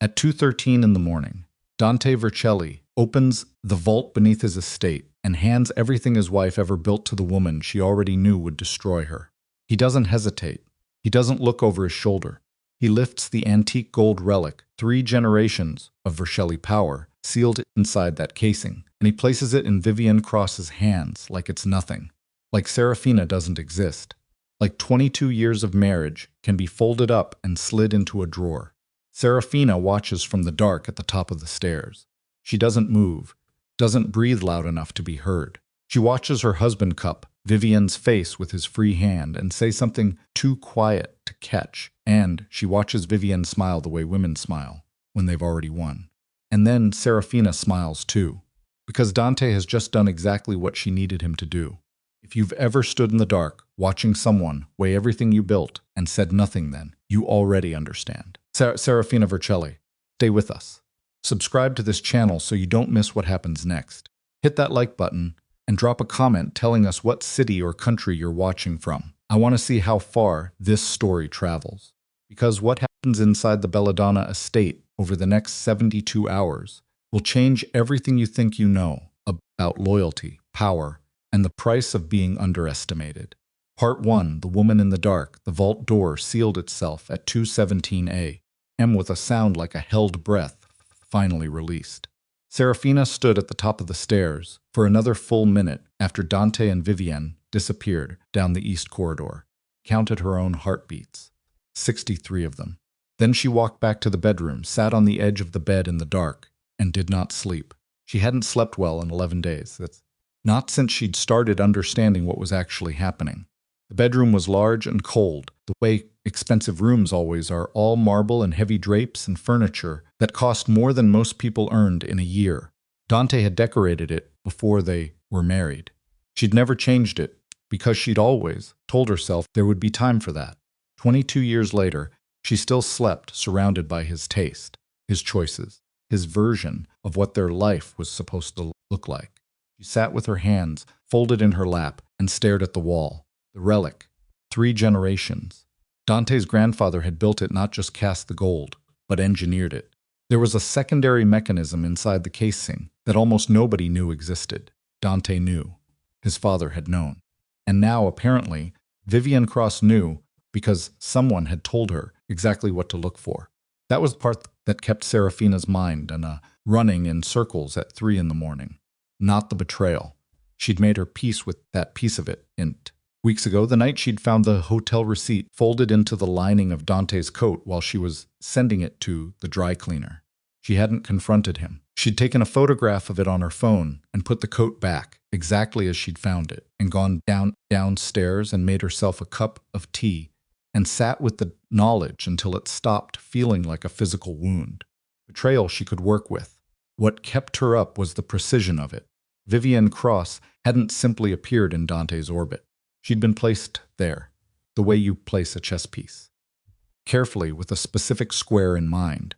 At 2:13 in the morning, Dante Vercelli opens the vault beneath his estate and hands everything his wife ever built to the woman she already knew would destroy her. He doesn't hesitate. He doesn't look over his shoulder. He lifts the antique gold relic, 3 generations of Vercelli power, sealed inside that casing, and he places it in Vivienne Cross's hands like it's nothing. Like Serafina doesn't exist. Like 22 years of marriage can be folded up and slid into a drawer. Serafina watches from the dark at the top of the stairs. She doesn't move, doesn't breathe loud enough to be heard. She watches her husband cup Vivienne's face with his free hand and say something too quiet to catch, and she watches Vivienne smile the way women smile when they've already won. And then Serafina smiles too, because Dante has just done exactly what she needed him to do. If you've ever stood in the dark, watching someone weigh everything you built and said nothing then, you already understand. Serafina Vercelli, stay with us. Subscribe to this channel so you don't miss what happens next. Hit that like button and drop a comment telling us what city or country you're watching from. I want to see how far this story travels. Because what happens inside the Belladonna estate over the next 72 hours will change everything you think you know about loyalty, power, and the price of being underestimated. Part 1, The Woman in the Dark. The vault door sealed itself at 2:17 a.m. with a sound like a held breath finally released. Serafina stood at the top of the stairs for another full minute after Dante and Vivienne disappeared down the east corridor. Counted her own heartbeats. 63 of them. Then she walked back to the bedroom, sat on the edge of the bed in the dark, and did not sleep. She hadn't slept well in 11 days. That's not since she'd started understanding what was actually happening. The bedroom was large and cold, the way expensive rooms always are, all marble and heavy drapes and furniture that cost more than most people earned in a year. Dante had decorated it before they were married. She'd never changed it because she'd always told herself there would be time for that. 22 years later, she still slept surrounded by his taste, his choices, his version of what their life was supposed to look like. She sat with her hands folded in her lap and stared at the wall. The relic, 3 generations. Dante's grandfather had built it, not just cast the gold, but engineered it. There was a secondary mechanism inside the casing that almost nobody knew existed. Dante knew. His father had known. And now, apparently, Vivienne Cross knew because someone had told her exactly what to look for. That was the part that kept Serafina's mind running in circles at 3 in the morning. Not the betrayal. She'd made her peace with that piece of it, weeks ago, the night she'd found the hotel receipt folded into the lining of Dante's coat while she was sending it to the dry cleaner. She hadn't confronted him. She'd taken a photograph of it on her phone and put the coat back exactly as she'd found it, and gone downstairs and made herself a cup of tea and sat with the knowledge until it stopped feeling like a physical wound. Betrayal she could work with. What kept her up was the precision of it. Vivienne Cross hadn't simply appeared in Dante's orbit. She'd been placed there, the way you place a chess piece, carefully with a specific square in mind.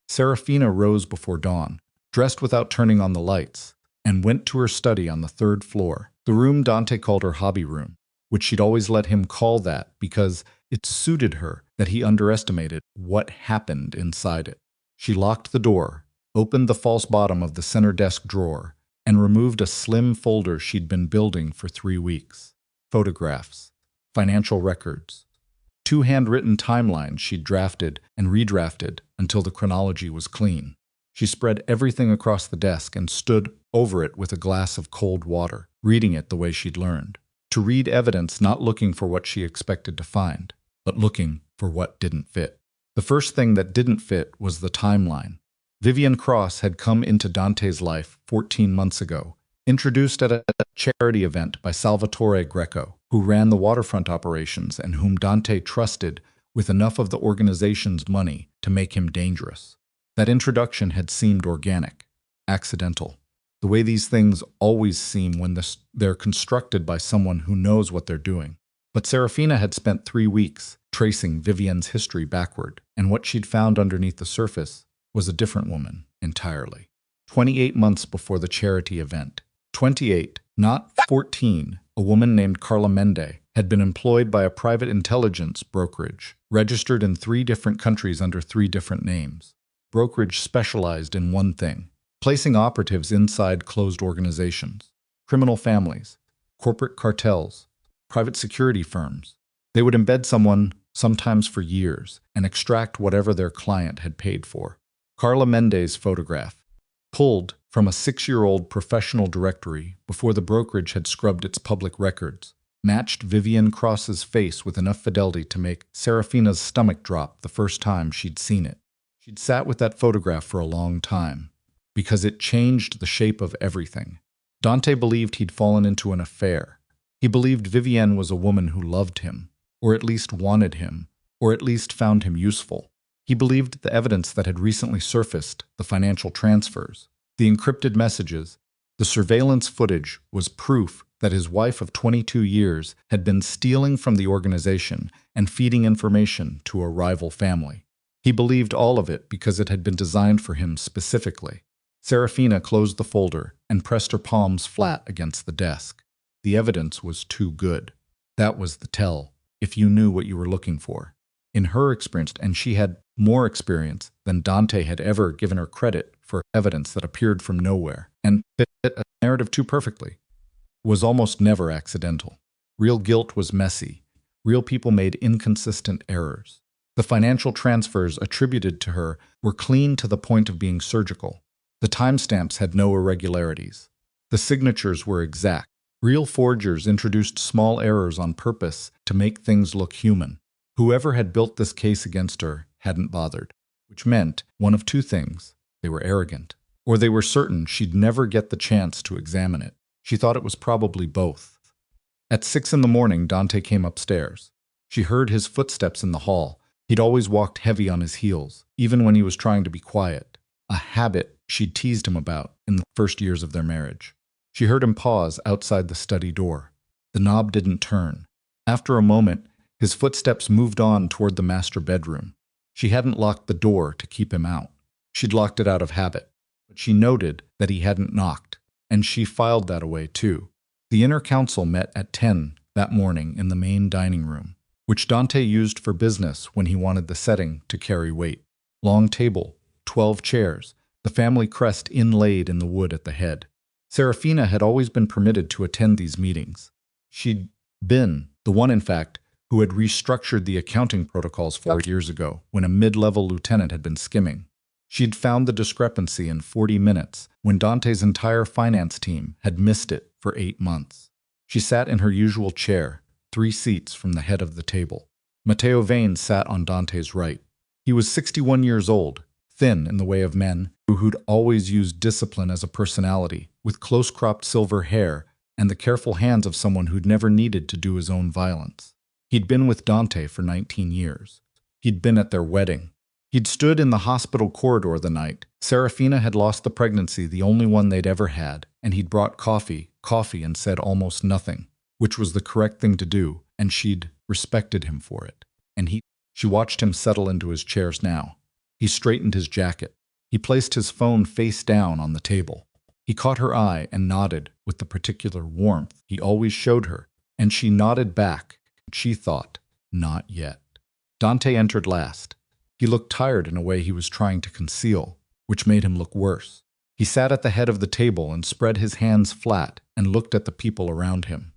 Serafina rose before dawn, dressed without turning on the lights, and went to her study on the 3rd floor, the room Dante called her hobby room, which she'd always let him call that because it suited her that he underestimated what happened inside it. She locked the door, opened the false bottom of the center desk drawer, and removed a slim folder she'd been building for 3 weeks. Photographs, financial records, 2 handwritten timelines she'd drafted and redrafted until the chronology was clean. She spread everything across the desk and stood over it with a glass of cold water, reading it the way she'd learned. To read evidence, not looking for what she expected to find, but looking for what didn't fit. The first thing that didn't fit was the timeline. Vivienne Cross had come into Dante's life 14 months ago, introduced at a charity event by Salvatore Greco, who ran the waterfront operations and whom Dante trusted with enough of the organization's money to make him dangerous. That introduction had seemed organic, accidental, the way these things always seem when they're constructed by someone who knows what they're doing. But Serafina had spent 3 weeks tracing Vivienne's history backward, and what she'd found underneath the surface was a different woman entirely. 28 months before the charity event. 28, not 14, a woman named Carla Mende had been employed by a private intelligence brokerage, registered in 3 different countries under 3 different names. brokerage specialized in one thing: placing operatives inside closed organizations, criminal families, corporate cartels, private security firms. They would embed someone, sometimes for years, and extract whatever their client had paid for. Carla Mendez photograph, pulled from a 6-year-old professional directory before the brokerage had scrubbed its public records, matched Vivian Cross's face with enough fidelity to make Serafina's stomach drop the first time she'd seen it. She'd sat with that photograph for a long time, because it changed the shape of everything. Dante believed he'd fallen into an affair. He believed Vivienne was a woman who loved him, or at least wanted him, or at least found him useful. He believed the evidence that had recently surfaced, the financial transfers, the encrypted messages, the surveillance footage, was proof that his wife of 22 years had been stealing from the organization and feeding information to a rival family. He believed all of it because it had been designed for him specifically. Serafina closed the folder and pressed her palms flat against the desk. The evidence was too good. That was the tell, if you knew what you were looking for. In her experience, and she had more experience than Dante had ever given her credit for, evidence that appeared from nowhere and fit a narrative too perfectly was almost never accidental. Real guilt was messy. Real people made inconsistent errors. The financial transfers attributed to her were clean to the point of being surgical. The timestamps had no irregularities. The signatures were exact. Real forgers introduced small errors on purpose to make things look human. Whoever had built this case against her hadn't bothered, which meant one of two things: they were arrogant, or they were certain she'd never get the chance to examine it. She thought it was probably both. At 6 a.m, Dante came upstairs. She heard his footsteps in the hall. He'd always walked heavy on his heels, even when he was trying to be quiet, a habit she'd teased him about in the first years of their marriage. She heard him pause outside the study door. The knob didn't turn. After a moment, his footsteps moved on toward the master bedroom. She hadn't locked the door to keep him out. She'd locked it out of habit, but she noted that he hadn't knocked, and she filed that away too. The inner council met at 10 that morning in the main dining room, which Dante used for business when he wanted the setting to carry weight. Long table, 12 chairs, the family crest inlaid in the wood at the head. Serafina had always been permitted to attend these meetings. She'd been the one, in fact, who had restructured the accounting protocols 4 years ago when a mid-level lieutenant had been skimming. She'd found the discrepancy in 40 minutes when Dante's entire finance team had missed it for 8 months. She sat in her usual chair, 3 seats from the head of the table. Matteo Vane sat on Dante's right. He was 61 years old, thin in the way of men, who'd always used discipline as a personality, with close-cropped silver hair and the careful hands of someone who'd never needed to do his own violence. He'd been with Dante for 19 years. He'd been at their wedding. He'd stood in the hospital corridor the night. Serafina had lost the pregnancy, the only one they'd ever had, and he'd brought coffee, and said almost nothing, which was the correct thing to do, and she'd respected him for it. She watched him settle into his chairs now. He straightened his jacket. He placed his phone face down on the table. He caught her eye and nodded with the particular warmth he always showed her, and she nodded back. She thought, not yet. Dante entered last. He looked tired in a way he was trying to conceal, which made him look worse. He sat at the head of the table and spread his hands flat and looked at the people around him.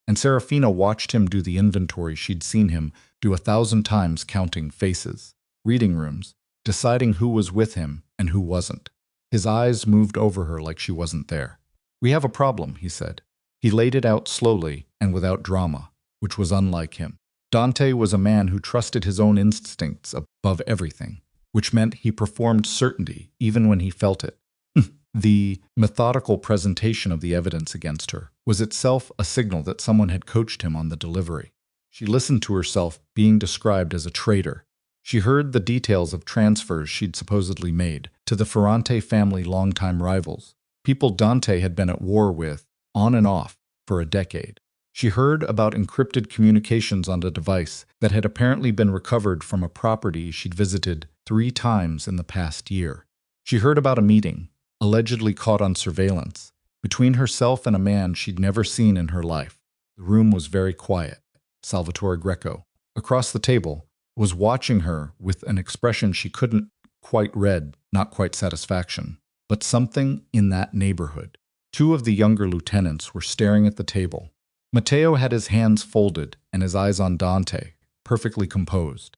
And Serafina watched him do the inventory she'd seen him do 1,000 times, counting faces, reading rooms, deciding who was with him and who wasn't. His eyes moved over her like she wasn't there. "We have a problem," he said. He laid it out slowly and without drama, which was unlike him. Dante was a man who trusted his own instincts above everything, which meant he performed certainty even when he felt it. The methodical presentation of the evidence against her was itself a signal that someone had coached him on the delivery. She listened to herself being described as a traitor. She heard the details of transfers she'd supposedly made to the Ferrante family longtime rivals, people Dante had been at war with, on and off, for a decade. She heard about encrypted communications on a device that had apparently been recovered from a property she'd visited 3 times in the past year. She heard about a meeting, allegedly caught on surveillance, between herself and a man she'd never seen in her life. The room was very quiet. Salvatore Greco, across the table, was watching her with an expression she couldn't quite red, not quite satisfaction, but something in that neighborhood. Two of the younger lieutenants were staring at the table. Matteo had his hands folded and his eyes on Dante, perfectly composed.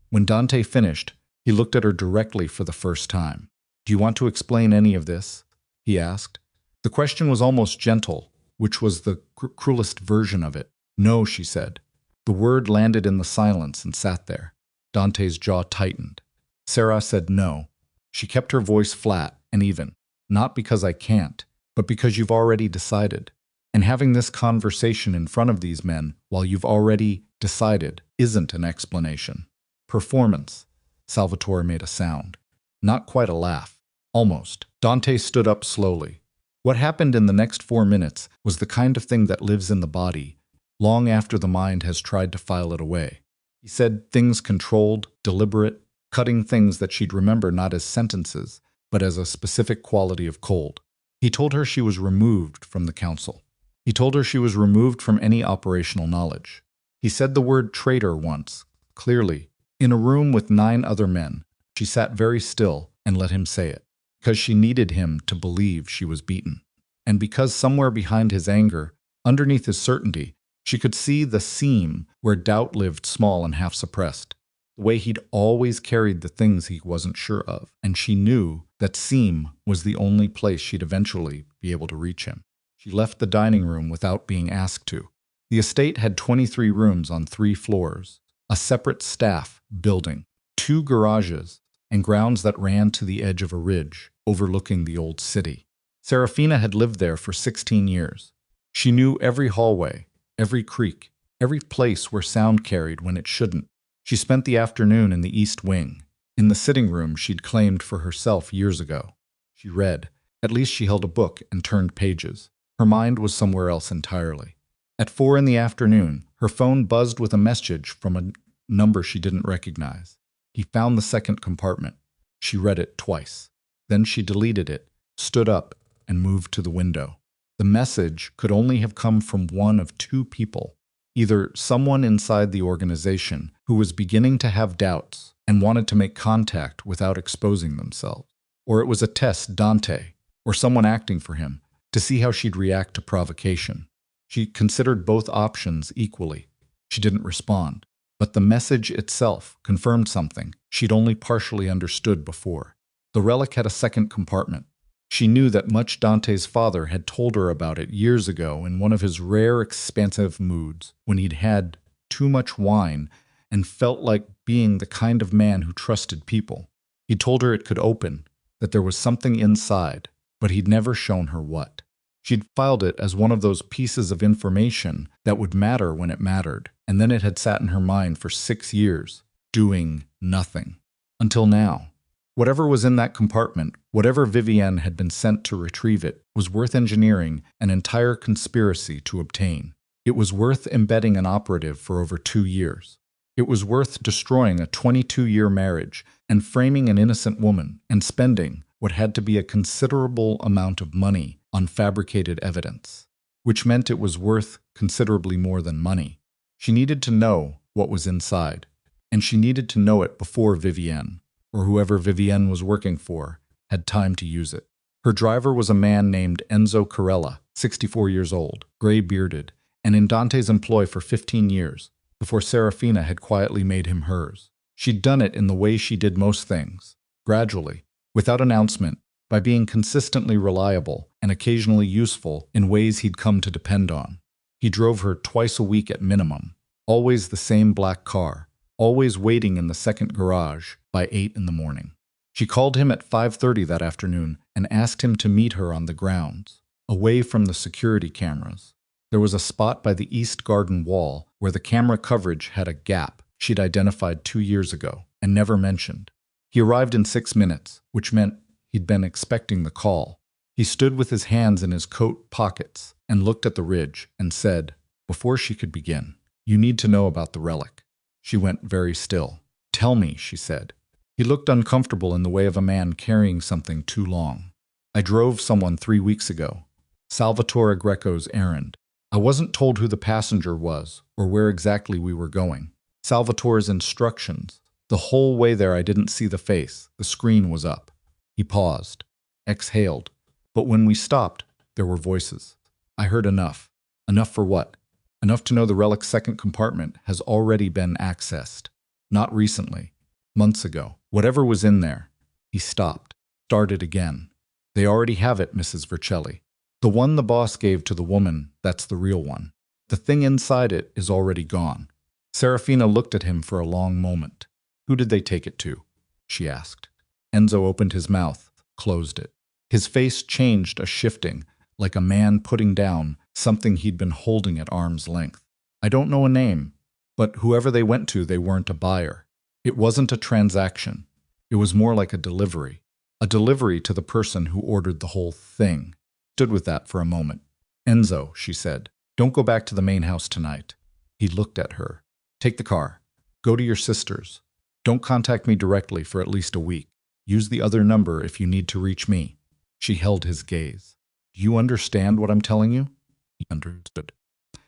When Dante finished, he looked at her directly for the first time. "Do you want to explain any of this?" he asked. The question was almost gentle, which was the cruelest version of it. "No," she said. The word landed in the silence and sat there. Dante's jaw tightened. Sarah said no. She kept her voice flat and even. "Not because I can't, but because you've already decided. And having this conversation in front of these men while you've already decided isn't an explanation." "Performance." Salvatore made a sound. Not quite a laugh. Almost. Dante stood up slowly. What happened in the next 4 minutes was the kind of thing that lives in the body, long after the mind has tried to file it away. He said things controlled, deliberate, cutting things that she'd remember not as sentences, but as a specific quality of cold. He told her she was removed from the council. He told her she was removed from any operational knowledge. He said the word traitor once, clearly, in a room with 9 other men. She sat very still and let him say it, because she needed him to believe she was beaten. And because somewhere behind his anger, underneath his certainty, she could see the seam where doubt lived small and half-suppressed, the way he'd always carried the things he wasn't sure of, and she knew that seam was the only place she'd eventually be able to reach him. She left the dining room without being asked to. The estate had 23 rooms on 3 floors, a separate staff building, 2 garages, and grounds that ran to the edge of a ridge overlooking the old city. Serafina had lived there for 16 years. She knew every hallway, every creak, every place where sound carried when it shouldn't. She spent the afternoon in the East Wing, in the sitting room she'd claimed for herself years ago. She read. At least she held a book and turned pages. Her mind was somewhere else entirely. At 4 in the afternoon, her phone buzzed with a message from a number she didn't recognize. He found the second compartment. She read it twice. Then she deleted it, stood up, and moved to the window. The message could only have come from one of 2 people, either someone inside the organization who was beginning to have doubts and wanted to make contact without exposing themselves, or it was a test Dante, or someone acting for him, to see how she'd react to provocation. She considered both options equally. She didn't respond, but the message itself confirmed something she'd only partially understood before. The relic had a second compartment. She knew that much Dante's father had told her about it years ago in one of his rare expansive moods, when he'd had too much wine and felt like being the kind of man who trusted people. He told her it could open, that there was something inside, but he'd never shown her what. She'd filed it as one of those pieces of information that would matter when it mattered, and then it had sat in her mind for 6 years, doing nothing. Until now. Whatever was in that compartment, whatever Vivienne had been sent to retrieve it, was worth engineering an entire conspiracy to obtain. It was worth embedding an operative for over 2 years. It was worth destroying a 22-year marriage and framing an innocent woman and spending what had to be a considerable amount of money on fabricated evidence, which meant it was worth considerably more than money. She needed to know what was inside, and she needed to know it before Vivienne, or whoever Vivienne was working for, had time to use it. Her driver was a man named Enzo Corella, 64 years old, gray-bearded, and in Dante's employ for 15 years, before Serafina had quietly made him hers. She'd done it in the way she did most things, gradually, without announcement, by being consistently reliable and occasionally useful in ways he'd come to depend on. He drove her twice a week at minimum, always the same black car, always waiting in the second garage by 8 in the morning. She called him at 5:30 that afternoon and asked him to meet her on the grounds, away from the security cameras. There was a spot by the east garden wall where the camera coverage had a gap she'd identified 2 years ago and never mentioned. He arrived in 6 minutes, which meant he'd been expecting the call. He stood with his hands in his coat pockets and looked at the ridge and said, before she could begin, "You need to know about the relic." She went very still. "Tell me," she said. He looked uncomfortable in the way of a man carrying something too long. "I drove someone 3 weeks ago. Salvatore Greco's errand. I wasn't told who the passenger was or where exactly we were going. Salvatore's instructions The whole way there I didn't see the face. The screen was up. He paused, exhaled. But when we stopped, there were voices. I heard enough. Enough for what? Enough to know the relic's second compartment has already been accessed. Not recently. Months ago. Whatever was in there. He stopped. Started again. They already have it, Mrs. Vercelli. The one the boss gave to the woman, that's the real one. The thing inside it is already gone. Serafina looked at him for a long moment. Who did they take it to? She asked. Enzo opened his mouth, closed it. His face changed, a shifting, like a man putting down something he'd been holding at arm's length. I don't know a name, but whoever they went to, they weren't a buyer. It wasn't a transaction. It was more like a delivery. A delivery to the person who ordered the whole thing. Stood with that for a moment. Enzo, she said, don't go back to the main house tonight. He looked at her. Take the car. Go to your sister's. Don't contact me directly for at least a week. Use the other number if you need to reach me. She held his gaze. Do you understand what I'm telling you? He understood.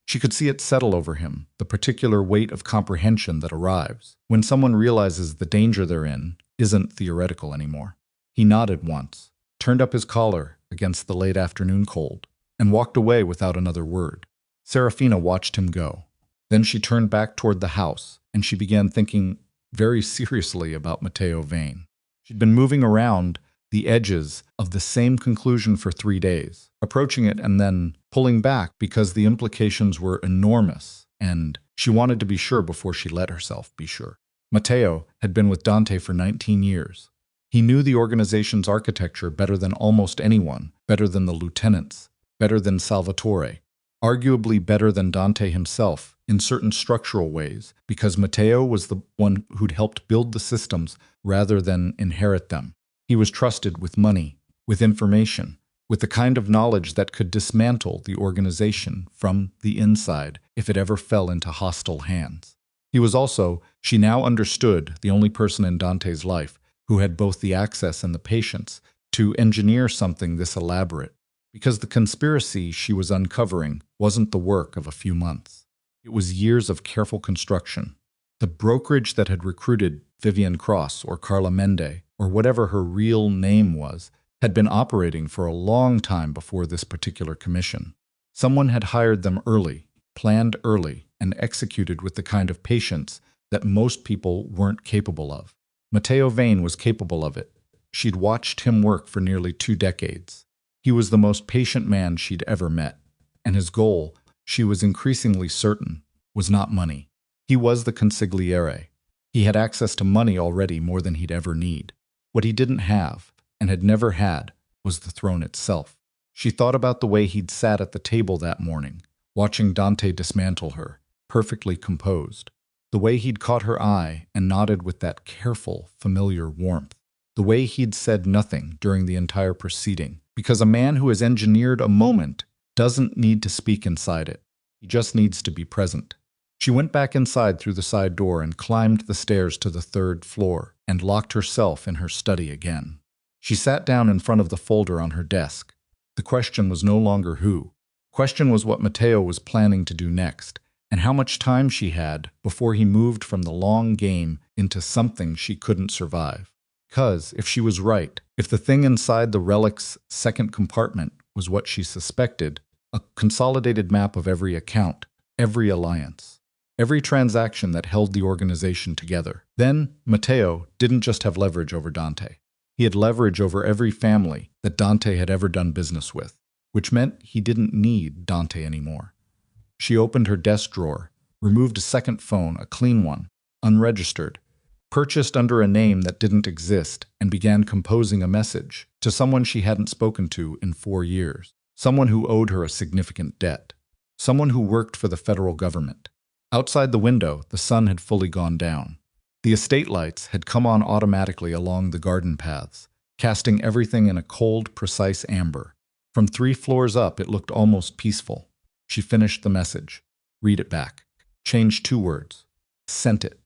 She could see it settle over him, the particular weight of comprehension that arrives when someone realizes the danger they're in isn't theoretical anymore. He nodded once, turned up his collar against the late afternoon cold, and walked away without another word. Serafina watched him go. Then she turned back toward the house, and she began thinking very seriously about Matteo Vane. She'd been moving around the edges of the same conclusion for 3 days, approaching it and then pulling back because the implications were enormous, and she wanted to be sure before she let herself be sure. Matteo had been with Dante for 19 years. He knew the organization's architecture better than almost anyone, better than the lieutenants, better than Salvatore, arguably better than Dante himself in certain structural ways, because Matteo was the one who'd helped build the systems rather than inherit them. He was trusted with money, with information, with the kind of knowledge that could dismantle the organization from the inside if it ever fell into hostile hands. He was also, she now understood, the only person in Dante's life who had both the access and the patience to engineer something this elaborate, because the conspiracy she was uncovering wasn't the work of a few months. It was years of careful construction. The brokerage that had recruited Vivian Cross or Carla Mende, or whatever her real name was, had been operating for a long time before this particular commission. Someone had hired them early, planned early, and executed with the kind of patience that most people weren't capable of. Matteo Vane was capable of it. She'd watched him work for nearly 2 decades. He was the most patient man she'd ever met, and his goal, she was increasingly certain, was not money. He was the consigliere. He had access to money already more than he'd ever need. What he didn't have, and had never had, was the throne itself. She thought about the way he'd sat at the table that morning, watching Dante dismantle her, perfectly composed. The way he'd caught her eye and nodded with that careful, familiar warmth. The way he'd said nothing during the entire proceeding, because a man who has engineered a moment doesn't need to speak inside it. He just needs to be present. She went back inside through the side door and climbed the stairs to the 3rd floor and locked herself in her study again. She sat down in front of the folder on her desk. The question was no longer who. The question was what Matteo was planning to do next, and how much time she had before he moved from the long game into something she couldn't survive. Because, if she was right, if the thing inside the relic's second compartment was what she suspected, a consolidated map of every account, every alliance, every transaction that held the organization together, then Matteo didn't just have leverage over Dante. He had leverage over every family that Dante had ever done business with, which meant he didn't need Dante anymore. She opened her desk drawer, removed a second phone, a clean one, unregistered, purchased under a name that didn't exist, and began composing a message to someone she hadn't spoken to in 4 years, someone who owed her a significant debt, someone who worked for the federal government. Outside the window, the sun had fully gone down. The estate lights had come on automatically along the garden paths, casting everything in a cold, precise amber. From 3 floors up, it looked almost peaceful. She finished the message. Read it back. Changed 2 words. Sent it.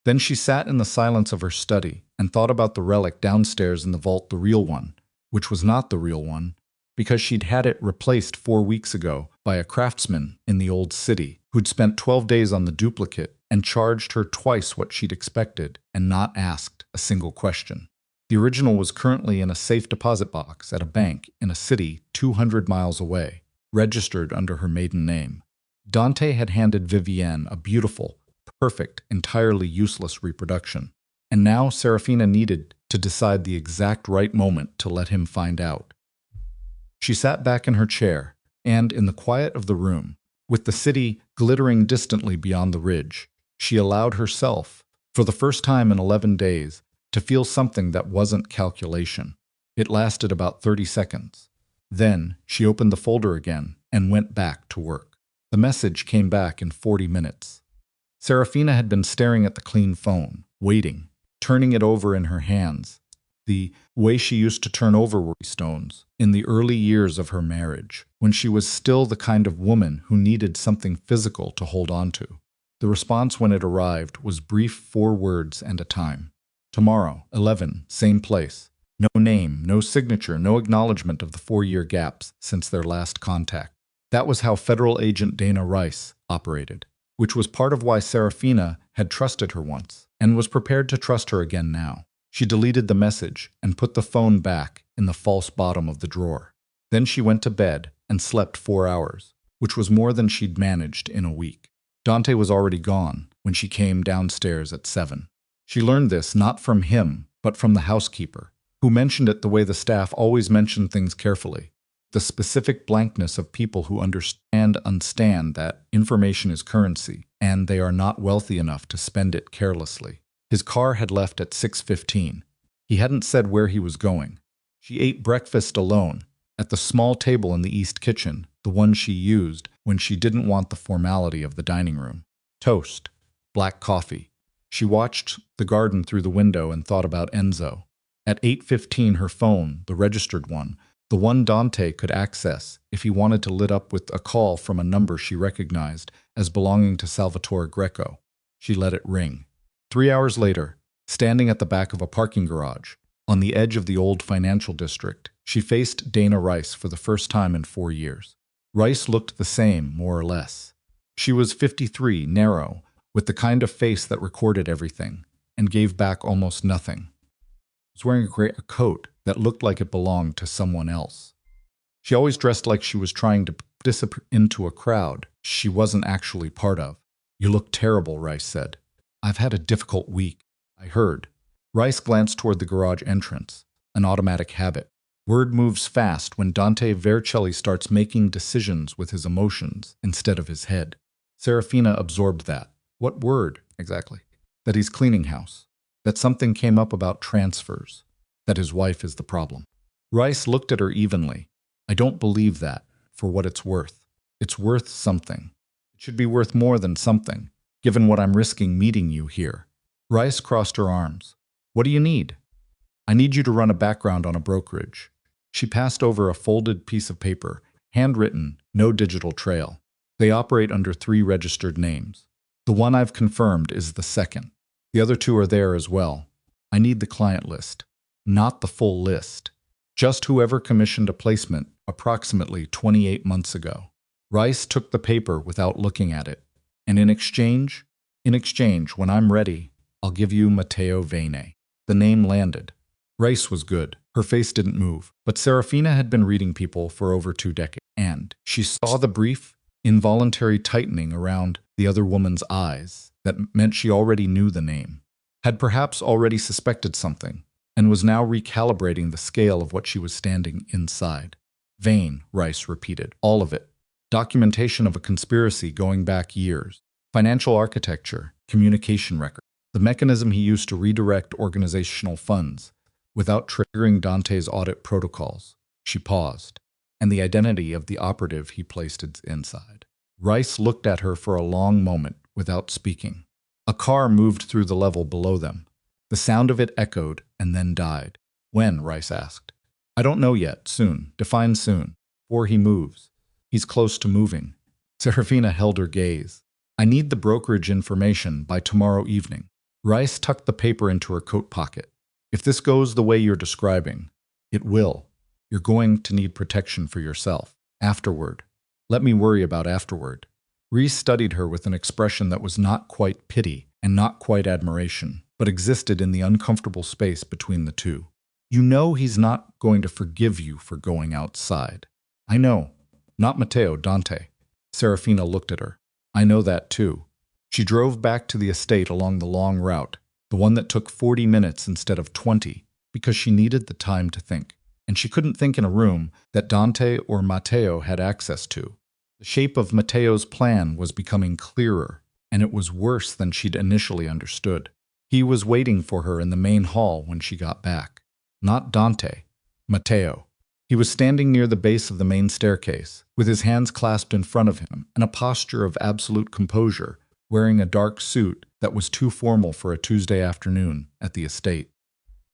Then she sat in the silence of her study and thought about the relic downstairs in the vault, the real one, which was not the real one, because she'd had it replaced 4 weeks ago by a craftsman in the old city who'd spent 12 days on the duplicate and charged her twice what she'd expected and not asked a single question. The original was currently in a safe deposit box at a bank in a city 200 miles away, registered under her maiden name. Dante had handed Vivienne a beautiful, perfect, entirely useless reproduction. And now Serafina needed to decide the exact right moment to let him find out. She sat back in her chair, and in the quiet of the room, with the city glittering distantly beyond the ridge, she allowed herself, for the first time in 11 days, to feel something that wasn't calculation. It lasted about 30 seconds. Then she opened the folder again and went back to work. The message came back in 40 minutes. Serafina had been staring at the clean phone, waiting, turning it over in her hands, the way she used to turn over worry stones in the early years of her marriage, when she was still the kind of woman who needed something physical to hold on to. The response when it arrived was brief 4 words and a time. Tomorrow, 11, same place. No name, no signature, no acknowledgement of the 4-year gaps since their last contact. That was how Federal Agent Dana Rice operated, which was part of why Serafina had trusted her once and was prepared to trust her again now. She deleted the message and put the phone back in the false bottom of the drawer. Then she went to bed and slept 4 hours, which was more than she'd managed in a week. Dante was already gone when she came downstairs at 7. She learned this not from him, but from the housekeeper, who mentioned it the way the staff always mention things carefully. The specific blankness of people who understand that information is currency, and they are not wealthy enough to spend it carelessly. His car had left at 6:15. He hadn't said where he was going. She ate breakfast alone, at the small table in the East Kitchen, the one she used when she didn't want the formality of the dining room. Toast, black coffee. She watched the garden through the window and thought about Enzo. At 8:15, her phone, the registered one, the one Dante could access if he wanted to, lit up with a call from a number she recognized as belonging to Salvatore Greco. She let it ring. 3 hours later, standing at the back of a parking garage, on the edge of the old financial district, she faced Dana Rice for the first time in 4 years. Rice looked the same, more or less. She was 53, narrow, with the kind of face that recorded everything, and gave back almost nothing. She was wearing a coat that looked like it belonged to someone else. She always dressed like she was trying to disappear into a crowd she wasn't actually part of. "You look terrible," Rice said. "I've had a difficult week," I heard. Rice glanced toward the garage entrance, an automatic habit. Word moves fast when Dante Vercelli starts making decisions with his emotions instead of his head. Serafina absorbed that. What word, exactly? That he's cleaning house. That something came up about transfers. That his wife is the problem. Rice looked at her evenly. "I don't believe that, for what it's worth. It's worth something. It should be worth more than something, given what I'm risking meeting you here." Rice crossed her arms. "What do you need?" "I need you to run a background on a brokerage." She passed over a folded piece of paper, handwritten, no digital trail. "They operate under 3 registered names. The one I've confirmed is the second. The other 2 are there as well. I need the client list. Not the full list. Just whoever commissioned a placement approximately 28 months ago." Rice took the paper without looking at it. "And in exchange, when I'm ready, I'll give you Matteo Vene." The name landed. Rice was good. Her face didn't move. But Serafina had been reading people for over 2 decades, and she saw the brief, involuntary tightening around the other woman's eyes that meant she already knew the name, had perhaps already suspected something, and was now recalibrating the scale of what she was standing inside. "Vane," Rice repeated. "All of it. Documentation of a conspiracy going back years. Financial architecture, communication record. The mechanism he used to redirect organizational funds without triggering Dante's audit protocols." She paused. "And the identity of the operative he placed inside." Rice looked at her for a long moment without speaking. A car moved through the level below them. The sound of it echoed and then died. "When?" Rice asked. "I don't know yet. Soon. Define soon. Before he moves. He's close to moving." Serafina held her gaze. "I need the brokerage information by tomorrow evening." Rice tucked the paper into her coat pocket. "If this goes the way you're describing, it will. You're going to need protection for yourself. Afterward. Let me worry about afterward." Reese studied her with an expression that was not quite pity and not quite admiration, but existed in the uncomfortable space between the two. You know he's not going to forgive you for going outside. I know. Not Matteo, Dante. Serafina looked at her. I know that too. She drove back to the estate along the long route, the one that took 40 minutes instead of 20, because she needed the time to think. And she couldn't think in a room that Dante or Matteo had access to. The shape of Matteo's plan was becoming clearer, and it was worse than she'd initially understood. He was waiting for her in the main hall when she got back. Not Dante. Matteo. He was standing near the base of the main staircase, with his hands clasped in front of him, in a posture of absolute composure, wearing a dark suit that was too formal for a Tuesday afternoon at the estate.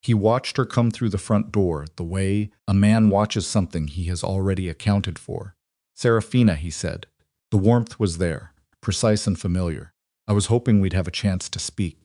He watched her come through the front door the way a man watches something he has already accounted for. Serafina, he said. The warmth was there, precise and familiar. I was hoping we'd have a chance to speak.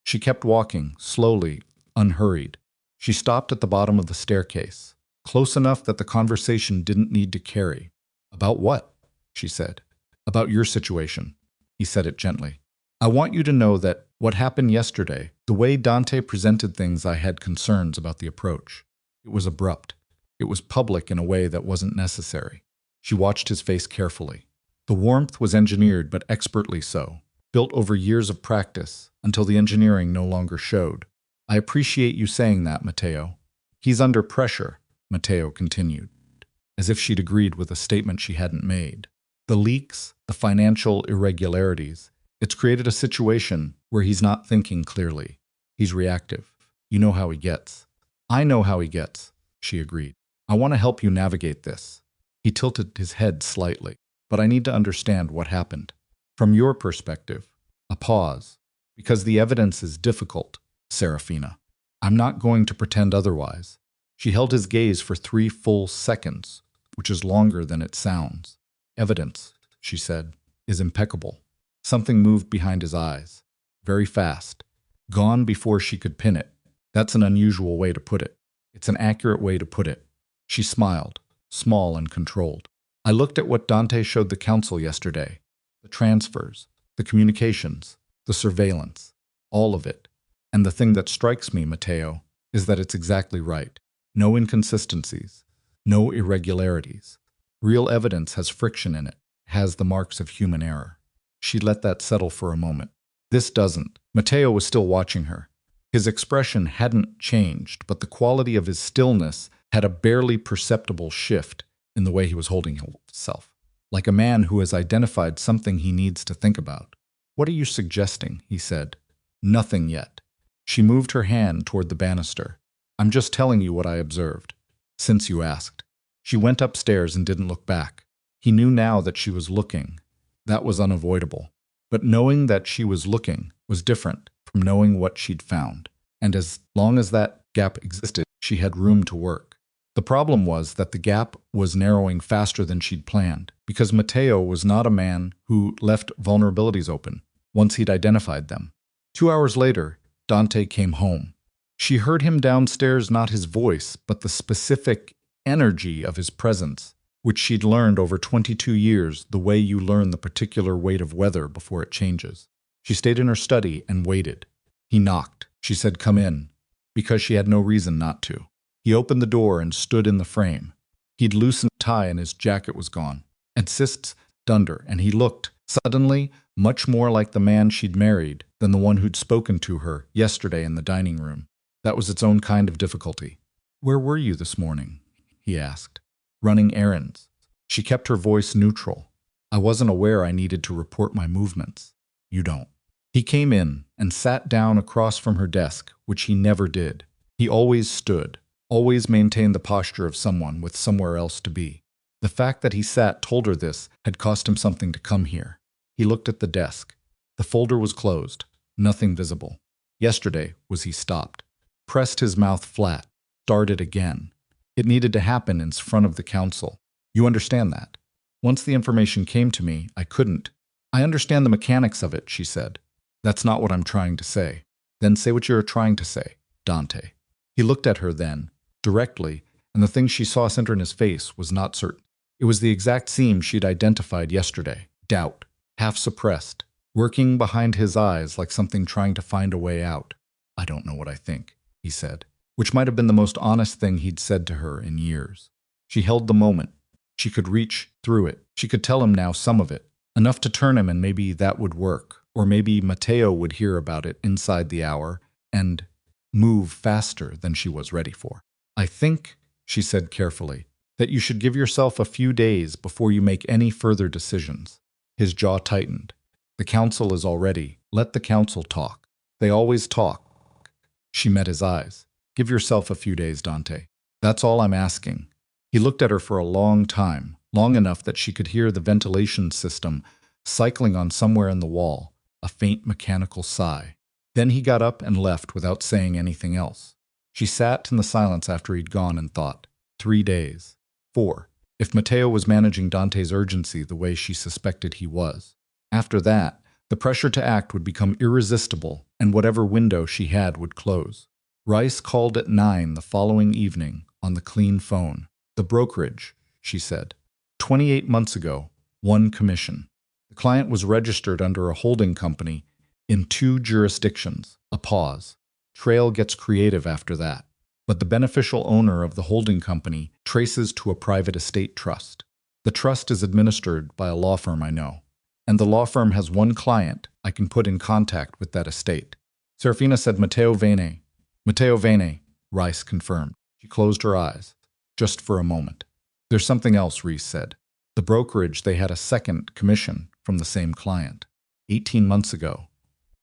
She kept walking, slowly, unhurried. She stopped at the bottom of the staircase, close enough that the conversation didn't need to carry. About what? She said. About your situation. He said it gently. I want you to know that what happened yesterday, the way Dante presented things, I had concerns about the approach. It was abrupt. It was public in a way that wasn't necessary. She watched his face carefully. The warmth was engineered, but expertly so, built over years of practice, until the engineering no longer showed. I appreciate you saying that, Matteo. He's under pressure, Matteo continued, as if she'd agreed with a statement she hadn't made. The leaks, the financial irregularities, it's created a situation where he's not thinking clearly. He's reactive. You know how he gets. I know how he gets, she agreed. I want to help you navigate this. He tilted his head slightly. But I need to understand what happened. From your perspective, a pause. Because the evidence is difficult, Serafina. I'm not going to pretend otherwise. She held his gaze for 3 full seconds, which is longer than it sounds. Evidence, she said, is impeccable. Something moved behind his eyes. Very fast. Gone before she could pin it. That's an unusual way to put it. It's an accurate way to put it. She smiled, small and controlled. I looked at what Dante showed the council yesterday. The transfers, the communications, the surveillance, all of it. And the thing that strikes me, Matteo, is that it's exactly right. No inconsistencies, no irregularities. Real evidence has friction in it, has the marks of human error. She let that settle for a moment. This doesn't. Matteo was still watching her. His expression hadn't changed, but the quality of his stillness had a barely perceptible shift in the way he was holding himself, like a man who has identified something he needs to think about. What are you suggesting? He said. Nothing yet. She moved her hand toward the banister. I'm just telling you what I observed, since you asked. She went upstairs and didn't look back. He knew now that she was looking. That was unavoidable. But knowing that she was looking was different from knowing what she'd found. And as long as that gap existed, she had room to work. The problem was that the gap was narrowing faster than she'd planned, because Matteo was not a man who left vulnerabilities open once he'd identified them. 2 hours later, Dante came home. She heard him downstairs, not his voice, but the specific energy of his presence, which she'd learned over 22 years, the way you learn the particular weight of weather before it changes. She stayed in her study and waited. He knocked. She said, "Come in," because she had no reason not to. He opened the door and stood in the frame. He'd loosened the tie and his jacket was gone. And cysts stunned her, and he looked, suddenly, much more like the man she'd married than the one who'd spoken to her yesterday in the dining room. That was its own kind of difficulty. "Where were you this morning?" he asked. "Running errands." She kept her voice neutral. "I wasn't aware I needed to report my movements." "You don't." He came in and sat down across from her desk, which he never did. He always stood, always maintained the posture of someone with somewhere else to be. The fact that he sat told her this had cost him something to come here. He looked at the desk. The folder was closed, nothing visible. Yesterday was he stopped, pressed his mouth flat, started again. It needed to happen in front of the council. You understand that? Once the information came to me, I couldn't. I understand the mechanics of it, she said. That's not what I'm trying to say. Then say what you're trying to say, Dante. He looked at her then, directly, and the thing she saw center in his face was not certain. It was the exact seam she'd identified yesterday. Doubt. half suppressed, working behind his eyes like something trying to find a way out. "I don't know what I think," he said, which might have been the most honest thing he'd said to her in years. She held the moment. She could reach through it. She could tell him now some of it, enough to turn him, and maybe that would work. Or maybe Matteo would hear about it inside the hour and move faster than she was ready for. "I think," she said carefully, "that you should give yourself a few days before you make any further decisions." His jaw tightened. "The council is already. Let the council talk. They always talk." She met his eyes. "Give yourself a few days, Dante. That's all I'm asking." He looked at her for a long time, long enough that she could hear the ventilation system cycling on somewhere in the wall, a faint mechanical sigh. Then he got up and left without saying anything else. She sat in the silence after he'd gone and thought, 3 days. 4. If Matteo was managing Dante's urgency the way she suspected he was. After that, the pressure to act would become irresistible, and whatever window she had would close. Rice called at 9 the following evening on the clean phone. "The brokerage," she said. 28 months ago, 1 commission. The client was registered under a holding company in 2 jurisdictions. A pause. Trail gets creative after that. But the beneficial owner of the holding company traces to a private estate trust. The trust is administered by a law firm I know. And the law firm has 1 client I can put in contact with that estate. Serafina said Matteo Vene. "Matteo Vene," Rice confirmed. She closed her eyes. Just for a moment. "There's something else," Reese said. "The brokerage, they had a 2nd commission from the same client. 18 months ago.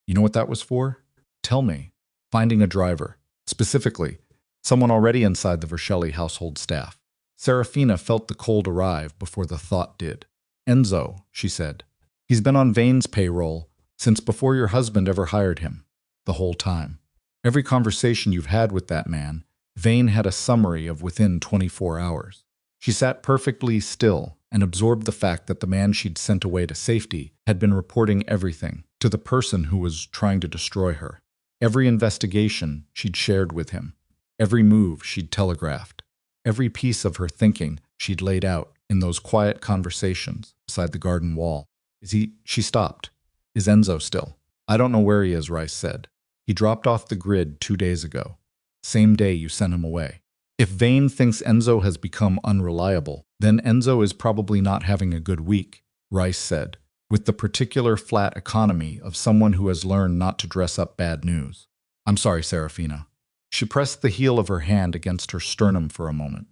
You know what that was for?" "Tell me." "Finding a driver. Specifically, someone already inside the Vercelli household staff." Serafina felt the cold arrive before the thought did. "Enzo," she said. "He's been on Vane's payroll since before your husband ever hired him. The whole time. Every conversation you've had with that man, Vane had a summary of within 24 hours. She sat perfectly still and absorbed the fact that the man she'd sent away to safety had been reporting everything to the person who was trying to destroy her. Every investigation she'd shared with him. Every move she'd telegraphed. Every piece of her thinking she'd laid out in those quiet conversations beside the garden wall. "Is he?" She stopped. "Is Enzo still?" "I don't know where he is," Rice said. "He dropped off the grid 2 days ago. Same day you sent him away." If Vane thinks Enzo has become unreliable, then Enzo is probably not having a good week, Rice said, with the particular flat economy of someone who has learned not to dress up bad news. "I'm sorry, Serafina." She pressed the heel of her hand against her sternum for a moment.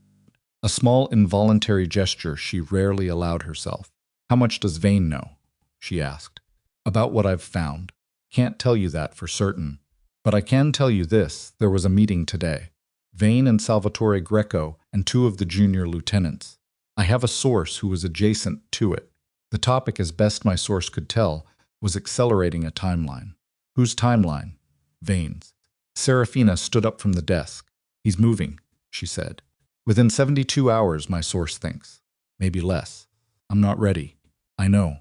A small involuntary gesture she rarely allowed herself. "How much does Vane know?" she asked. "About what I've found. Can't tell you that for certain. But I can tell you this, there was a meeting today. Vane and Salvatore Greco and 2 of the junior lieutenants. I have a source who was adjacent to it. The topic, as best my source could tell, was accelerating a timeline." "Whose timeline?" "Vane's." Serafina stood up from the desk. "He's moving," she said. "Within 72 hours, my source thinks. Maybe less. I'm not ready. I know.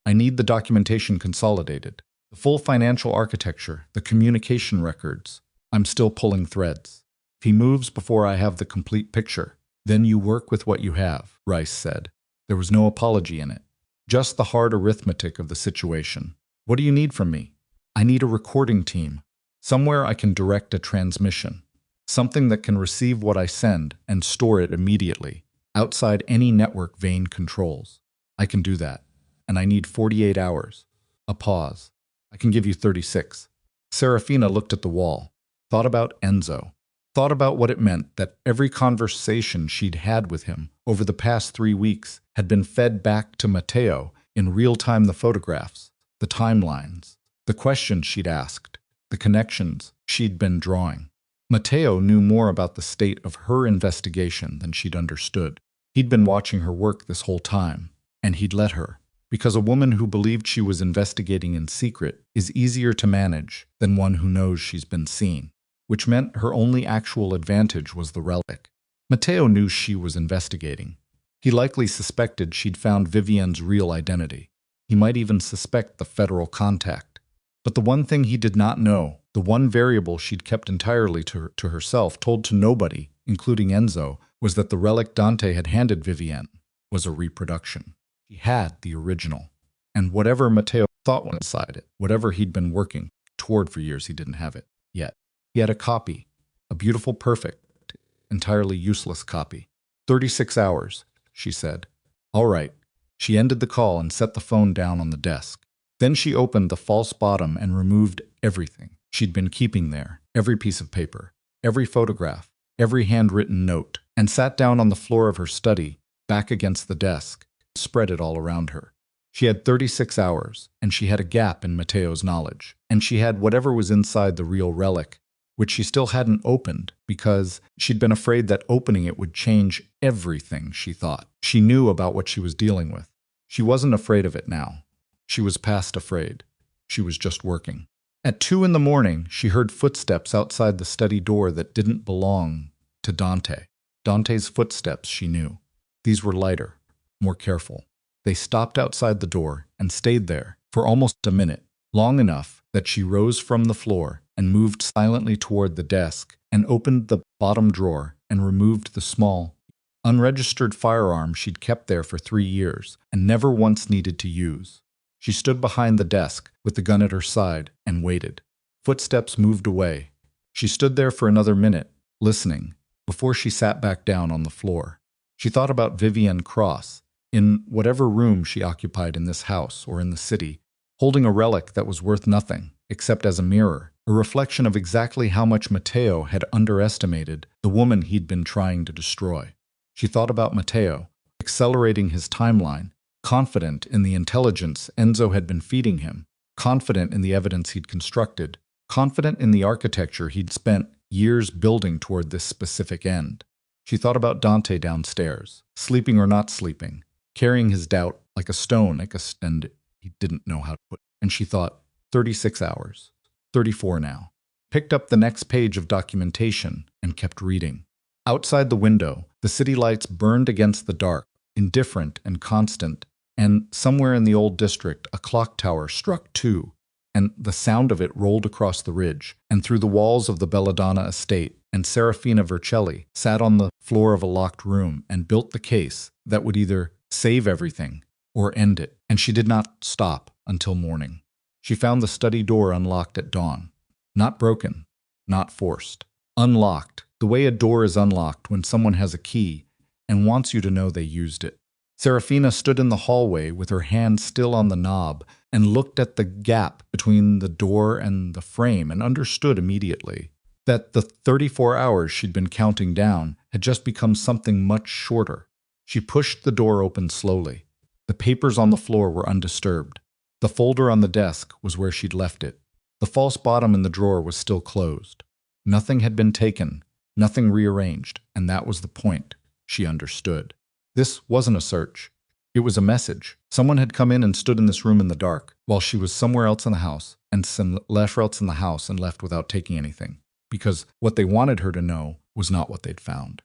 I need the documentation consolidated. The full financial architecture, the communication records. I'm still pulling threads. If he moves before I have the complete picture, then you work with what you have," Rice said. There was no apology in it. Just the hard arithmetic of the situation. "What do you need from me?" "I need a recording team. Somewhere I can direct a transmission. Something that can receive what I send and store it immediately, outside any network Vane controls. I can do that. And I need 48 hours. A pause. "I can give you 36. Serafina looked at the wall. Thought about Enzo. Thought about what it meant that every conversation she'd had with him over the past 3 weeks had been fed back to Matteo in real time, the photographs, the timelines, the questions she'd asked, the connections she'd been drawing. Matteo knew more about the state of her investigation than she'd understood. He'd been watching her work this whole time, and he'd let her. Because a woman who believed she was investigating in secret is easier to manage than one who knows she's been seen, which meant her only actual advantage was the relic. Matteo knew she was investigating. He likely suspected she'd found Vivienne's real identity. He might even suspect the federal contact. But the one thing he did not know, the one variable she'd kept entirely to herself, told to nobody, including Enzo, was that the relic Dante had handed Vivienne was a reproduction. She had the original. And whatever Matteo thought was inside it, whatever he'd been working toward for years, he didn't have it yet. He had a copy, a beautiful, perfect, entirely useless copy. 36 hours, she said. All right. She ended the call and set the phone down on the desk. Then she opened the false bottom and removed everything she'd been keeping there, every piece of paper, every photograph, every handwritten note, and sat down on the floor of her study, back against the desk, spread it all around her. She had 36 hours, and she had a gap in Matteo's knowledge, and she had whatever was inside the real relic, which she still hadn't opened because she'd been afraid that opening it would change everything she thought she knew about what she was dealing with. She wasn't afraid of it now. She was past afraid. She was just working. At 2 in the morning, she heard footsteps outside the study door that didn't belong to Dante. Dante's footsteps, she knew. These were lighter, more careful. They stopped outside the door and stayed there for almost a minute, long enough that she rose from the floor and moved silently toward the desk and opened the bottom drawer and removed the small, unregistered firearm she'd kept there for 3 years and never once needed to use. She stood behind the desk with the gun at her side and waited. Footsteps moved away. She stood there for another minute, listening, before she sat back down on the floor. She thought about Vivienne Cross, in whatever room she occupied in this house or in the city, holding a relic that was worth nothing, except as a mirror, a reflection of exactly how much Matteo had underestimated the woman he'd been trying to destroy. She thought about Matteo, accelerating his timeline, confident in the intelligence Enzo had been feeding him, confident in the evidence he'd constructed, confident in the architecture he'd spent years building toward this specific end. She thought about Dante downstairs, sleeping or not sleeping, carrying his doubt like a stone, and he didn't know how to put it. And she thought, 36 hours, 34 now. Picked up the next page of documentation and kept reading. Outside the window, the city lights burned against the dark, indifferent and constant, and somewhere in the old district a clock tower struck 2, and the sound of it rolled across the ridge and through the walls of the Belladonna estate, and Serafina Vercelli sat on the floor of a locked room and built the case that would either save everything or end it, and she did not stop until morning. She found the study door unlocked at dawn. Not broken, not forced. Unlocked, the way a door is unlocked when someone has a key and wants you to know they used it. Serafina stood in the hallway with her hand still on the knob and looked at the gap between the door and the frame and understood immediately that the 34 hours she'd been counting down had just become something much shorter. She pushed the door open slowly. The papers on the floor were undisturbed. The folder on the desk was where she'd left it. The false bottom in the drawer was still closed. Nothing had been taken, nothing rearranged, and that was the point. She understood. This wasn't a search. It was a message. Someone had come in and stood in this room in the dark, while she was somewhere else in the house, and somewhere else in the house and left without taking anything. Because what they wanted her to know was not what they'd found.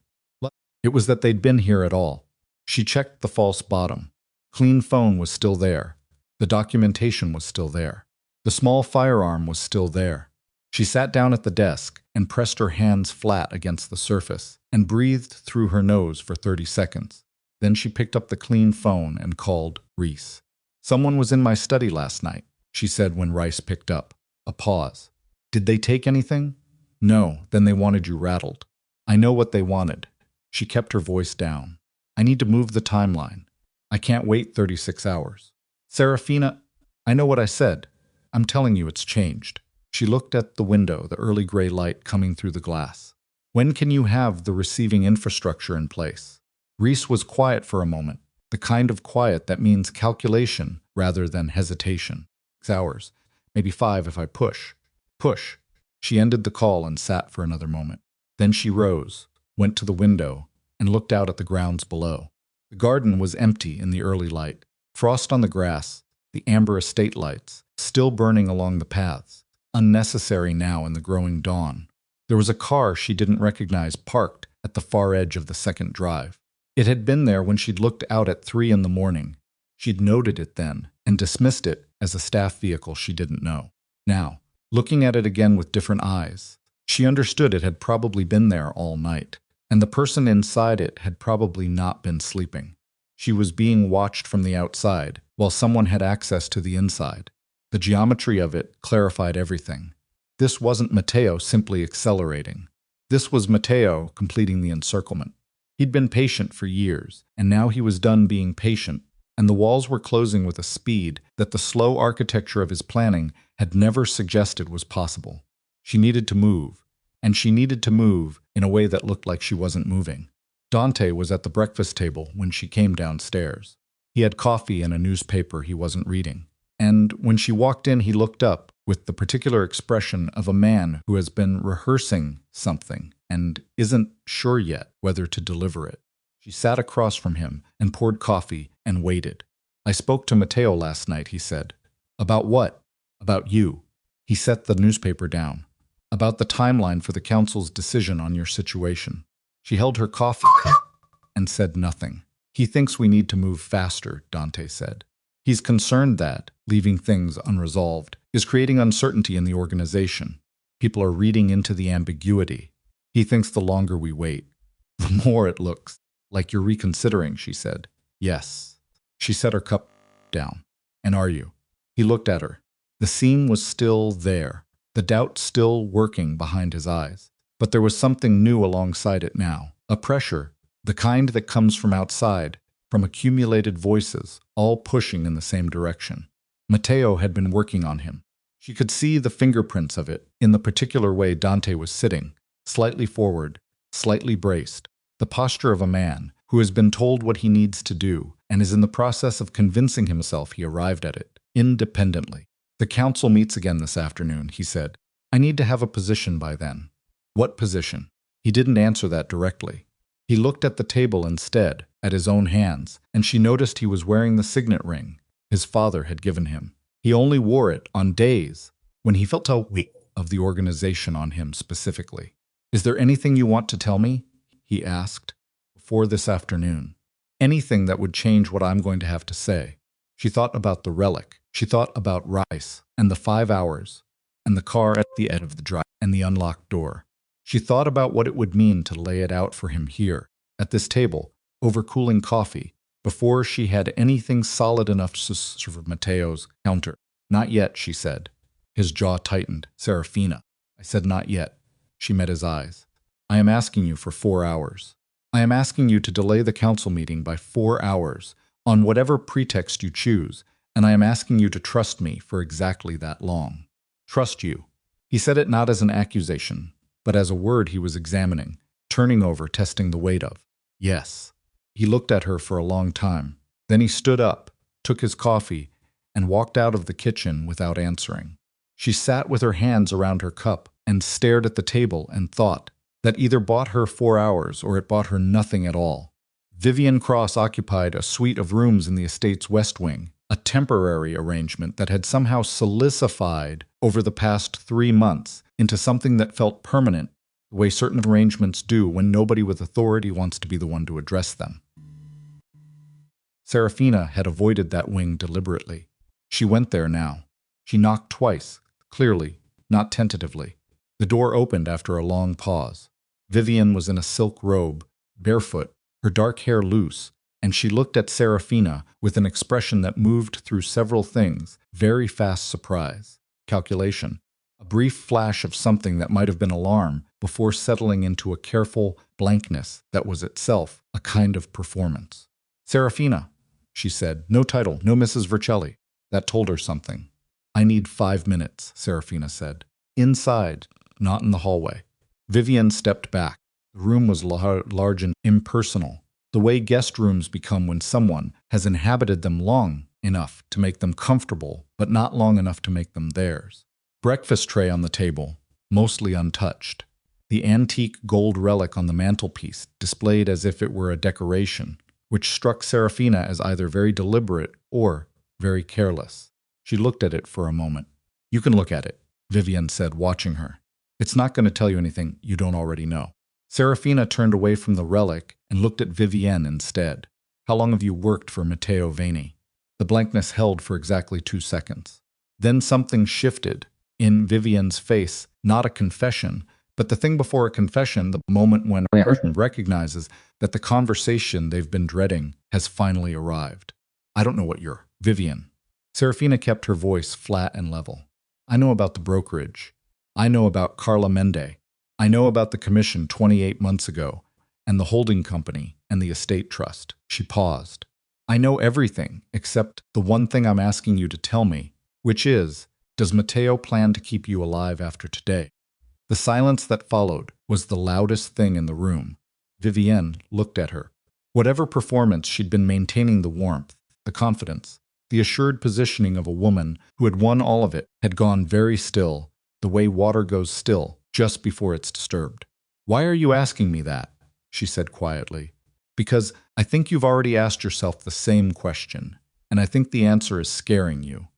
It was that they'd been here at all. She checked the false bottom. Clean phone was still there. The documentation was still there. The small firearm was still there. She sat down at the desk and pressed her hands flat against the surface and breathed through her nose for 30 seconds. Then she picked up the clean phone and called Reese. "Someone was in my study last night," she said when Rice picked up. A pause. "Did they take anything?" "No, then they wanted you rattled." "I know what they wanted." She kept her voice down. "I need to move the timeline. I can't wait 36 hours. Serafina, I know what I said. I'm telling you it's changed." She looked at the window, the early gray light coming through the glass. "When can you have the receiving infrastructure in place?" Reese was quiet for a moment, the kind of quiet that means calculation rather than hesitation. 6 hours, maybe 5 if I push. Push. She ended the call and sat for another moment. Then she rose, went to the window, and looked out at the grounds below. The garden was empty in the early light. Frost on the grass, the amber estate lights, still burning along the paths, unnecessary now in the growing dawn. There was a car she didn't recognize parked at the far edge of the second drive. It had been there when she'd looked out at 3 in the morning. She'd noted it then and dismissed it as a staff vehicle she didn't know. Now, looking at it again with different eyes, she understood it had probably been there all night, and the person inside it had probably not been sleeping. She was being watched from the outside, while someone had access to the inside. The geometry of it clarified everything. This wasn't Matteo simply accelerating. This was Matteo completing the encirclement. He'd been patient for years, and now he was done being patient, and the walls were closing with a speed that the slow architecture of his planning had never suggested was possible. She needed to move, and she needed to move in a way that looked like she wasn't moving. Dante was at the breakfast table when she came downstairs. He had coffee and a newspaper he wasn't reading. And when she walked in, he looked up with the particular expression of a man who has been rehearsing something and isn't sure yet whether to deliver it. She sat across from him and poured coffee and waited. "I spoke to Matteo last night," he said. "About what?" "About you." He set the newspaper down. "About the timeline for the council's decision on your situation." She held her coffee and said nothing. "He thinks we need to move faster," Dante said. "He's concerned that, leaving things unresolved, is creating uncertainty in the organization. People are reading into the ambiguity. He thinks the longer we wait, the more it looks like you're reconsidering," she said. "Yes." She set her cup down. "And are you?" He looked at her. The seam was still there, the doubt still working behind his eyes. But there was something new alongside it now, a pressure, the kind that comes from outside, from accumulated voices, all pushing in the same direction. Matteo had been working on him. She could see the fingerprints of it in the particular way Dante was sitting, slightly forward, slightly braced, the posture of a man who has been told what he needs to do and is in the process of convincing himself he arrived at it, independently. "The council meets again this afternoon," he said. "I need to have a position by then." "What position?" He didn't answer that directly. He looked at the table instead, at his own hands, and she noticed he was wearing the signet ring his father had given him. He only wore it on days when he felt a weight of the organization on him specifically. "Is there anything you want to tell me?" he asked. "Before this afternoon. Anything that would change what I'm going to have to say." She thought about the relic. She thought about Rice, and the 5 hours, and the car at the end of the drive, and the unlocked door. She thought about what it would mean to lay it out for him here, at this table, over cooling coffee, before she had anything solid enough to serve Matteo's counter. "Not yet," she said. His jaw tightened. "Serafina." "I said not yet." She met his eyes. "I am asking you for 4 hours. I am asking you to delay the council meeting by 4 hours, on whatever pretext you choose, and I am asking you to trust me for exactly that long." "Trust you." He said it not as an accusation, but as a word he was examining, turning over, testing the weight of. "Yes." He looked at her for a long time. Then he stood up, took his coffee, and walked out of the kitchen without answering. She sat with her hands around her cup and stared at the table and thought. That either bought her 4 hours or it bought her nothing at all. Vivian Cross occupied a suite of rooms in the estate's west wing, a temporary arrangement that had somehow solidified over the past 3 months into something that felt permanent, the way certain arrangements do when nobody with authority wants to be the one to address them. Serafina had avoided that wing deliberately. She went there now. She knocked twice, clearly, not tentatively. The door opened after a long pause. Vivian was in a silk robe, barefoot, her dark hair loose, and she looked at Serafina with an expression that moved through several things, very fast surprise, calculation, a brief flash of something that might have been alarm before settling into a careful blankness that was itself a kind of performance. "Serafina," she said, "no title, no Mrs. Vercelli." That told her something. "I need 5 minutes," Serafina said. "Inside, not in the hallway." Vivian stepped back. The room was large and impersonal, the way guest rooms become when someone has inhabited them long enough to make them comfortable, but not long enough to make them theirs. Breakfast tray on the table, mostly untouched. The antique gold relic on the mantelpiece, displayed as if it were a decoration, which struck Serafina as either very deliberate or very careless. She looked at it for a moment. "You can look at it," Vivian said, watching her. "It's not going to tell you anything you don't already know." Serafina turned away from the relic and looked at Vivienne instead. "How long have you worked for Matteo Veni?" The blankness held for exactly 2 seconds. Then something shifted in Vivienne's face, not a confession, but the thing before a confession, the moment when a person recognizes that the conversation they've been dreading has finally arrived. "I don't know what you're Vivian. Serafina kept her voice flat and level. I know about the brokerage. I know about Carla Mende. I know about the commission 28 months ago, and the holding company and the estate trust. She paused. I know everything except the one thing I'm asking you to tell me, which is, does Matteo plan to keep you alive after today? The silence that followed was the loudest thing in the room. Vivienne looked at her. Whatever performance, she'd been maintaining the warmth, the confidence, the assured positioning of a woman who had won all of it, had gone very still, the way water goes still just before it's disturbed. Why are you asking me that? She said quietly. Because I think you've already asked yourself the same question, and I think the answer is scaring you.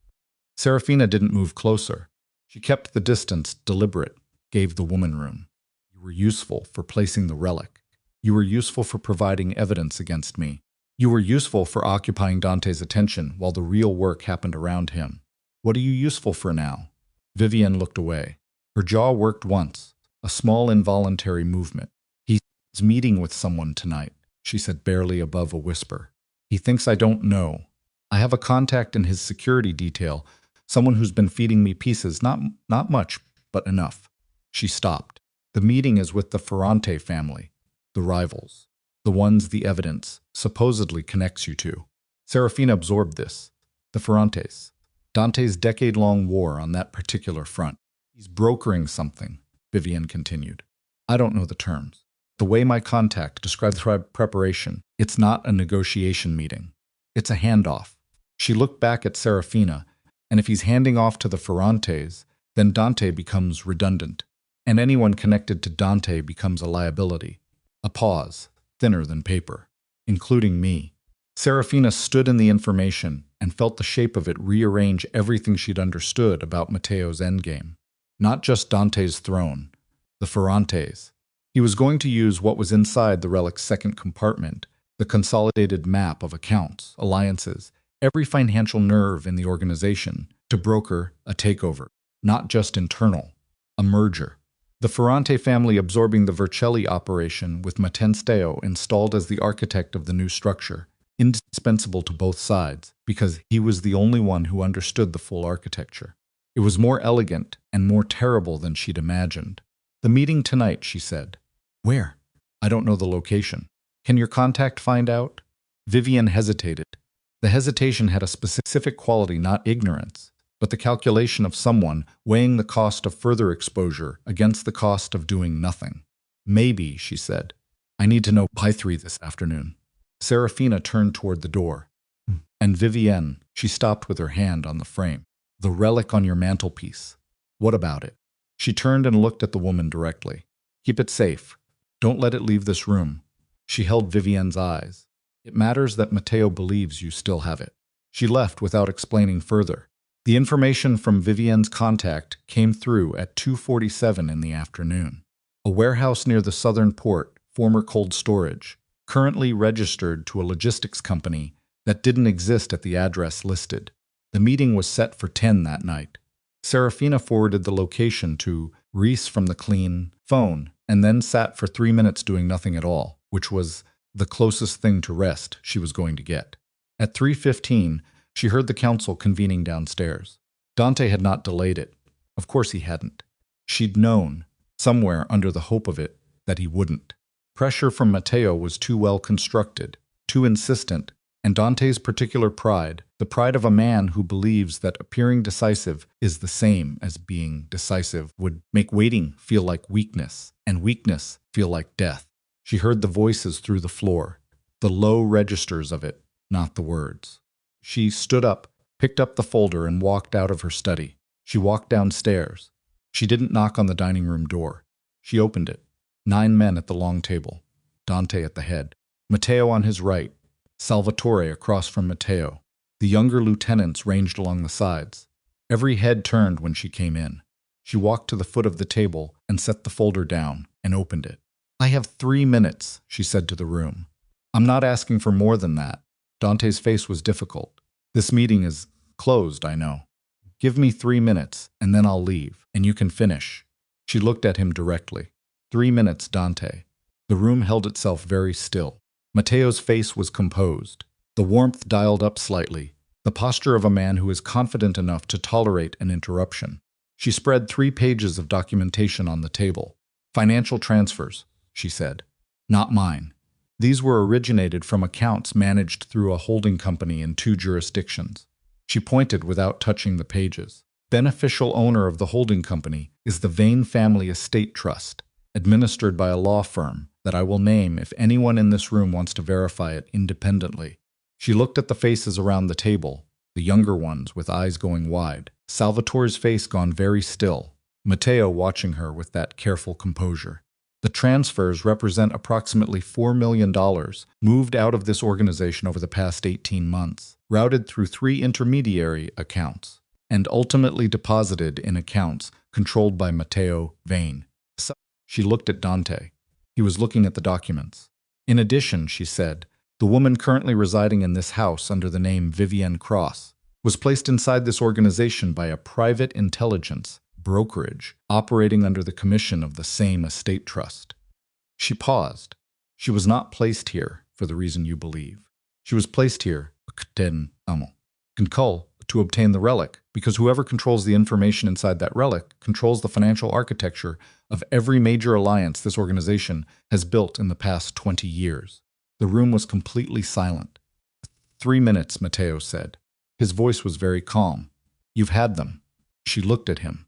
Serafina didn't move closer. She kept the distance deliberate, gave the woman room. You were useful for placing the relic. You were useful for providing evidence against me. You were useful for occupying Dante's attention while the real work happened around him. What are you useful for now? Vivienne looked away. Her jaw worked once, a small involuntary movement. He's meeting with someone tonight, she said barely above a whisper. He thinks I don't know. I have a contact in his security detail, someone who's been feeding me pieces, not much, but enough. She stopped. The meeting is with the Ferrante family, the rivals, the ones the evidence supposedly connects you to. Serafina absorbed this. The Ferrantes. Dante's decade-long war on that particular front. He's brokering something, Vivienne continued. I don't know the terms. The way my contact described the preparation, it's not a negotiation meeting. It's a handoff. She looked back at Serafina, and if he's handing off to the Ferrantes, then Dante becomes redundant, and anyone connected to Dante becomes a liability. A pause, thinner than paper, including me. Serafina stood in the information and felt the shape of it rearrange everything she'd understood about Matteo's endgame. Not just Dante's throne, the Ferrantes. He was going to use what was inside the relic's second compartment, the consolidated map of accounts, alliances, every financial nerve in the organization, to broker a takeover, not just internal, a merger. The Ferrante family absorbing the Vercelli operation with Mattensteo installed as the architect of the new structure, indispensable to both sides, because he was the only one who understood the full architecture. It was more elegant and more terrible than she'd imagined. The meeting tonight, she said. Where? I don't know the location. Can your contact find out? Vivienne hesitated. The hesitation had a specific quality, not ignorance, but the calculation of someone weighing the cost of further exposure against the cost of doing nothing. Maybe, she said. I need to know by 3 this afternoon. Serafina turned toward the door. And Vivienne, she stopped with her hand on the frame. The relic on your mantelpiece. What about it? She turned and looked at the woman directly. Keep it safe. Don't let it leave this room. She held Vivienne's eyes. It matters that Matteo believes you still have it. She left without explaining further. The information from Vivienne's contact came through at 2:47 in the afternoon. A warehouse near the southern port, former cold storage, currently registered to a logistics company that didn't exist at the address listed. The meeting was set for 10 that night. Serafina forwarded the location to Reese from the clean phone, and then sat for 3 minutes doing nothing at all, which was the closest thing to rest she was going to get. At 3:15, she heard the council convening downstairs. Dante had not delayed it. Of course he hadn't. She'd known, somewhere under the hope of it, that he wouldn't. Pressure from Matteo was too well constructed, too insistent, and Dante's particular pride, the pride of a man who believes that appearing decisive is the same as being decisive, would make waiting feel like weakness, and weakness feel like death. She heard the voices through the floor, the low registers of it, not the words. She stood up, picked up the folder, and walked out of her study. She walked downstairs. She didn't knock on the dining room door. She opened it. 9 men at the long table, Dante at the head, Matteo on his right, Salvatore across from Matteo. The younger lieutenants ranged along the sides. Every head turned when she came in. She walked to the foot of the table and set the folder down and opened it. I have 3 minutes, she said to the room. I'm not asking for more than that. Dante's face was difficult. This meeting is closed, I know. Give me 3 minutes, and then I'll leave, and you can finish. She looked at him directly. 3 minutes, Dante. The room held itself very still. Matteo's face was composed. The warmth dialed up slightly, the posture of a man who is confident enough to tolerate an interruption. She spread 3 pages of documentation on the table. Financial transfers, she said. Not mine. These were originated from accounts managed through a holding company in 2 jurisdictions. She pointed without touching the pages. Beneficial owner of the holding company is the Vane Family Estate Trust, administered by a law firm that I will name if anyone in this room wants to verify it independently. She looked at the faces around the table, the younger ones with eyes going wide, Salvatore's face gone very still, Matteo watching her with that careful composure. The transfers represent approximately $4 million moved out of this organization over the past 18 months, routed through 3 intermediary accounts, and ultimately deposited in accounts controlled by Matteo Vane. So she looked at Dante. He was looking at the documents. In addition, she said, the woman currently residing in this house under the name Vivienne Cross was placed inside this organization by a private intelligence brokerage operating under the commission of the same estate trust. She paused. She was not placed here for the reason you believe. She was placed here to obtain the relic, because whoever controls the information inside that relic controls the financial architecture of every major alliance this organization has built in the past 20 years. The room was completely silent. 3 minutes, Matteo said. His voice was very calm. You've had them. She looked at him.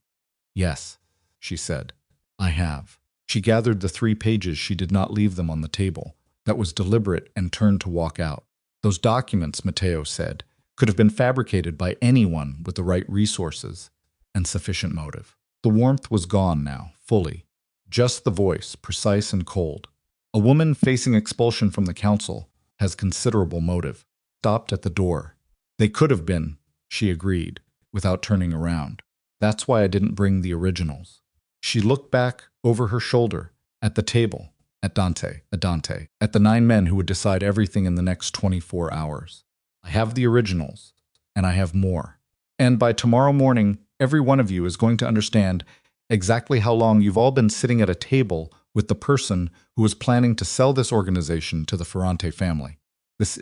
Yes, she said. I have. She gathered the 3 pages. She did not leave them on the table. That was deliberate, and turned to walk out. Those documents, Matteo said, could have been fabricated by anyone with the right resources and sufficient motive. The warmth was gone now, fully. Just the voice, precise and cold. A woman facing expulsion from the council has considerable motive. Stopped at the door. They could have been, she agreed, without turning around. That's why I didn't bring the originals. She looked back over her shoulder at the table, at Dante, at the 9 men who would decide everything in the next 24 hours. I have the originals, and I have more. And by tomorrow morning, every one of you is going to understand exactly how long you've all been sitting at a table with the person who was planning to sell this organization to the Ferrante family.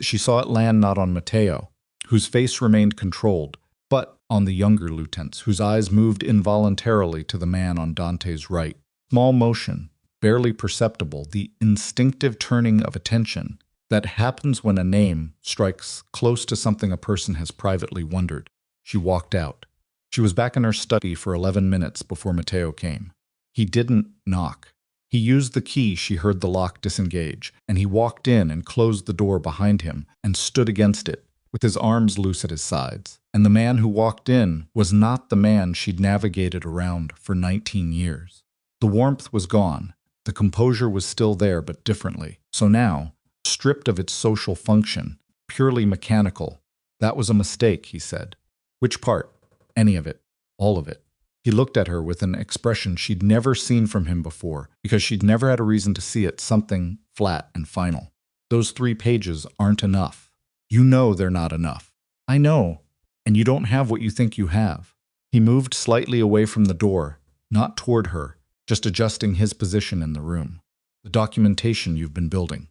She saw it land not on Matteo, whose face remained controlled, but on the younger lieutenants, whose eyes moved involuntarily to the man on Dante's right. Small motion, barely perceptible, the instinctive turning of attention that happens when a name strikes close to something a person has privately wondered. She walked out. She was back in her study for 11 minutes before Matteo came. He didn't knock. He used the key. She heard the lock disengage, and he walked in and closed the door behind him and stood against it, with his arms loose at his sides. And the man who walked in was not the man she'd navigated around for 19 years. The warmth was gone. The composure was still there, but differently. So now, stripped of its social function, purely mechanical. That was a mistake, he said. Which part? Any of it. All of it. He looked at her with an expression she'd never seen from him before, because she'd never had a reason to see it, something flat and final. Those 3 pages aren't enough. You know they're not enough. I know. And you don't have what you think you have. He moved slightly away from the door, not toward her, just adjusting his position in the room. The documentation you've been building.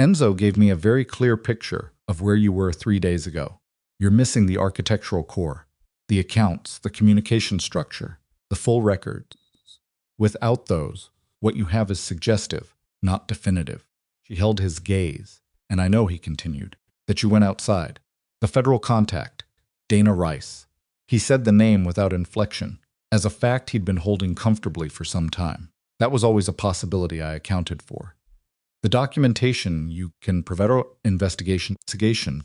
Enzo gave me a very clear picture of where you were 3 days ago. You're missing the architectural core, the accounts, the communication structure, the full records. Without those, what you have is suggestive, not definitive. She held his gaze, and I know, he continued, that you went outside. The federal contact, Dana Rice. He said the name without inflection, as a fact he'd been holding comfortably for some time. That was always a possibility I accounted for. The documentation you can provide investigation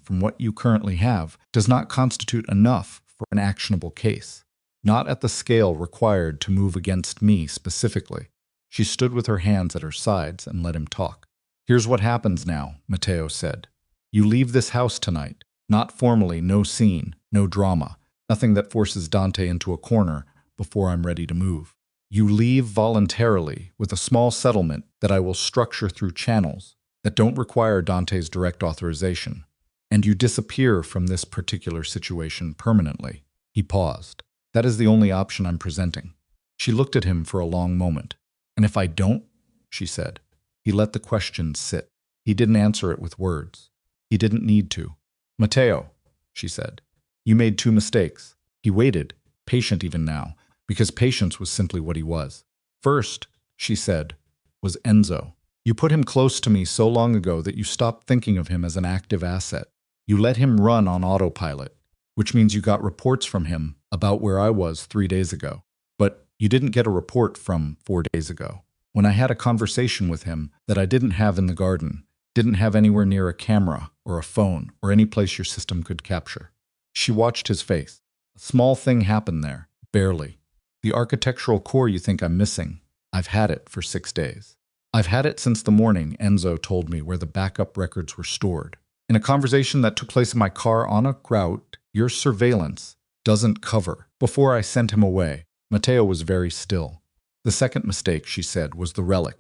from what you currently have does not constitute enough for an actionable case, not at the scale required to move against me specifically. She stood with her hands at her sides and let him talk. Here's what happens now, Matteo said. You leave this house tonight. Not formally, no scene, no drama, nothing that forces Dante into a corner before I'm ready to move. You leave voluntarily with a small settlement that I will structure through channels that don't require Dante's direct authorization, and you disappear from this particular situation permanently. He paused. That is the only option I'm presenting. She looked at him for a long moment. And if I don't? She said. He let the question sit. He didn't answer it with words. He didn't need to. Matteo, she said, You made two mistakes. He waited, patient even now, because patience was simply what he was. First, she said, was Enzo. You put him close to me so long ago that you stopped thinking of him as an active asset. You let him run on autopilot, which means you got reports from him about where I was 3 days ago. But you didn't get a report from 4 days ago, when I had a conversation with him that I didn't have in the garden, didn't have anywhere near a camera or a phone or any place your system could capture. She watched his face. A small thing happened there, barely. The architectural core you think I'm missing, I've had it for 6 days. I've had it since the morning Enzo told me where the backup records were stored. In a conversation that took place in my car on a route your surveillance doesn't cover. Before I sent him away, Matteo was very still. The second mistake, she said, was the relic.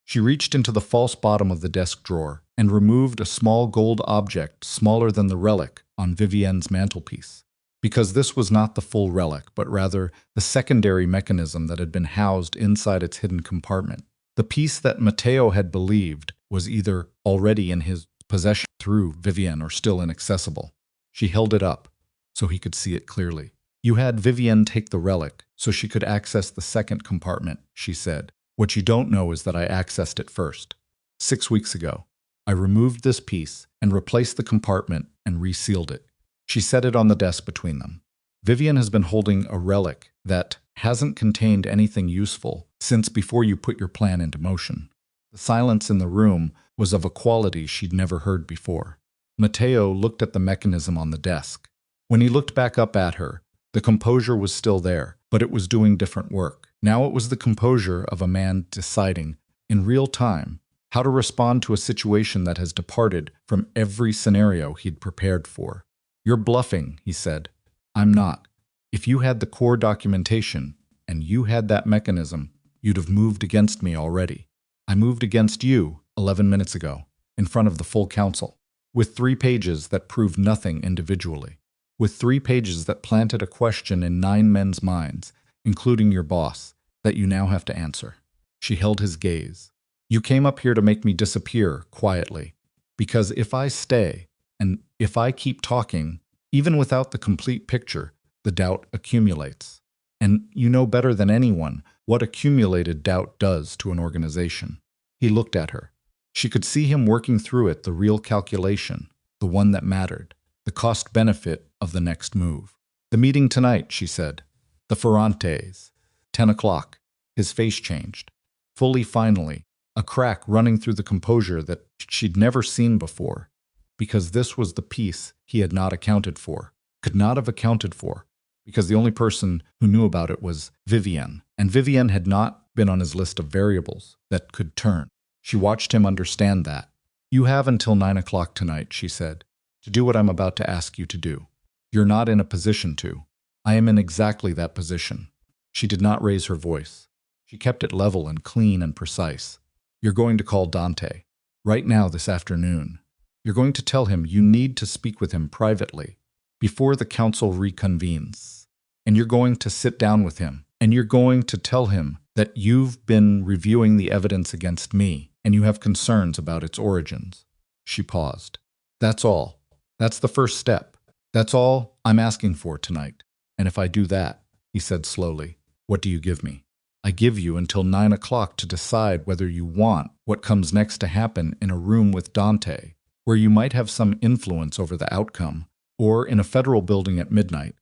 She reached into the false bottom of the desk drawer and removed a small gold object smaller than the relic on Vivienne's mantelpiece. Because this was not the full relic, but rather the secondary mechanism that had been housed inside its hidden compartment. The piece that Matteo had believed was either already in his possession through Vivienne or still inaccessible. She held it up so he could see it clearly. You had Vivienne take the relic so she could access the second compartment, she said. What you don't know is that I accessed it first. 6 weeks ago, I removed this piece and replaced the compartment and resealed it. She set it on the desk between them. Vivienne has been holding a relic that hasn't contained anything useful since before you put your plan into motion. The silence in the room was of a quality she'd never heard before. Matteo looked at the mechanism on the desk. When he looked back up at her, the composure was still there, but it was doing different work. Now it was the composure of a man deciding, in real time, how to respond to a situation that has departed from every scenario he'd prepared for. You're bluffing, he said. I'm not. If you had the core documentation, and you had that mechanism, you'd have moved against me already. I moved against you 11 minutes ago, in front of the full council, with 3 pages that proved nothing individually, with 3 pages that planted a question in 9 men's minds, including your boss, that you now have to answer. She held his gaze. You came up here to make me disappear quietly, because if I stay, and if I keep talking, even without the complete picture, the doubt accumulates. And you know better than anyone what accumulated doubt does to an organization. He looked at her. She could see him working through it, the real calculation, the one that mattered, the cost-benefit of the next move. The meeting tonight, she said. The Ferrantes. 10 o'clock. His face changed. Fully finally, a crack running through the composure that she'd never seen before, because this was the piece he had not accounted for, could not have accounted for, because the only person who knew about it was Vivienne, and Vivienne had not been on his list of variables that could turn. She watched him understand that. You have until 9 o'clock tonight, she said, to do what I'm about to ask you to do. You're not in a position to. I am in exactly that position. She did not raise her voice. She kept it level and clean and precise. You're going to call Dante. Right now this afternoon. You're going to tell him you need to speak with him privately before the council reconvenes. And you're going to sit down with him. And you're going to tell him that you've been reviewing the evidence against me and you have concerns about its origins. She paused. That's all. That's the first step. That's all I'm asking for tonight. And if I do that, he said slowly, what do you give me? I give you until 9 o'clock to decide whether you want what comes next to happen in a room with Dante, where you might have some influence over the outcome, or in a federal building at midnight,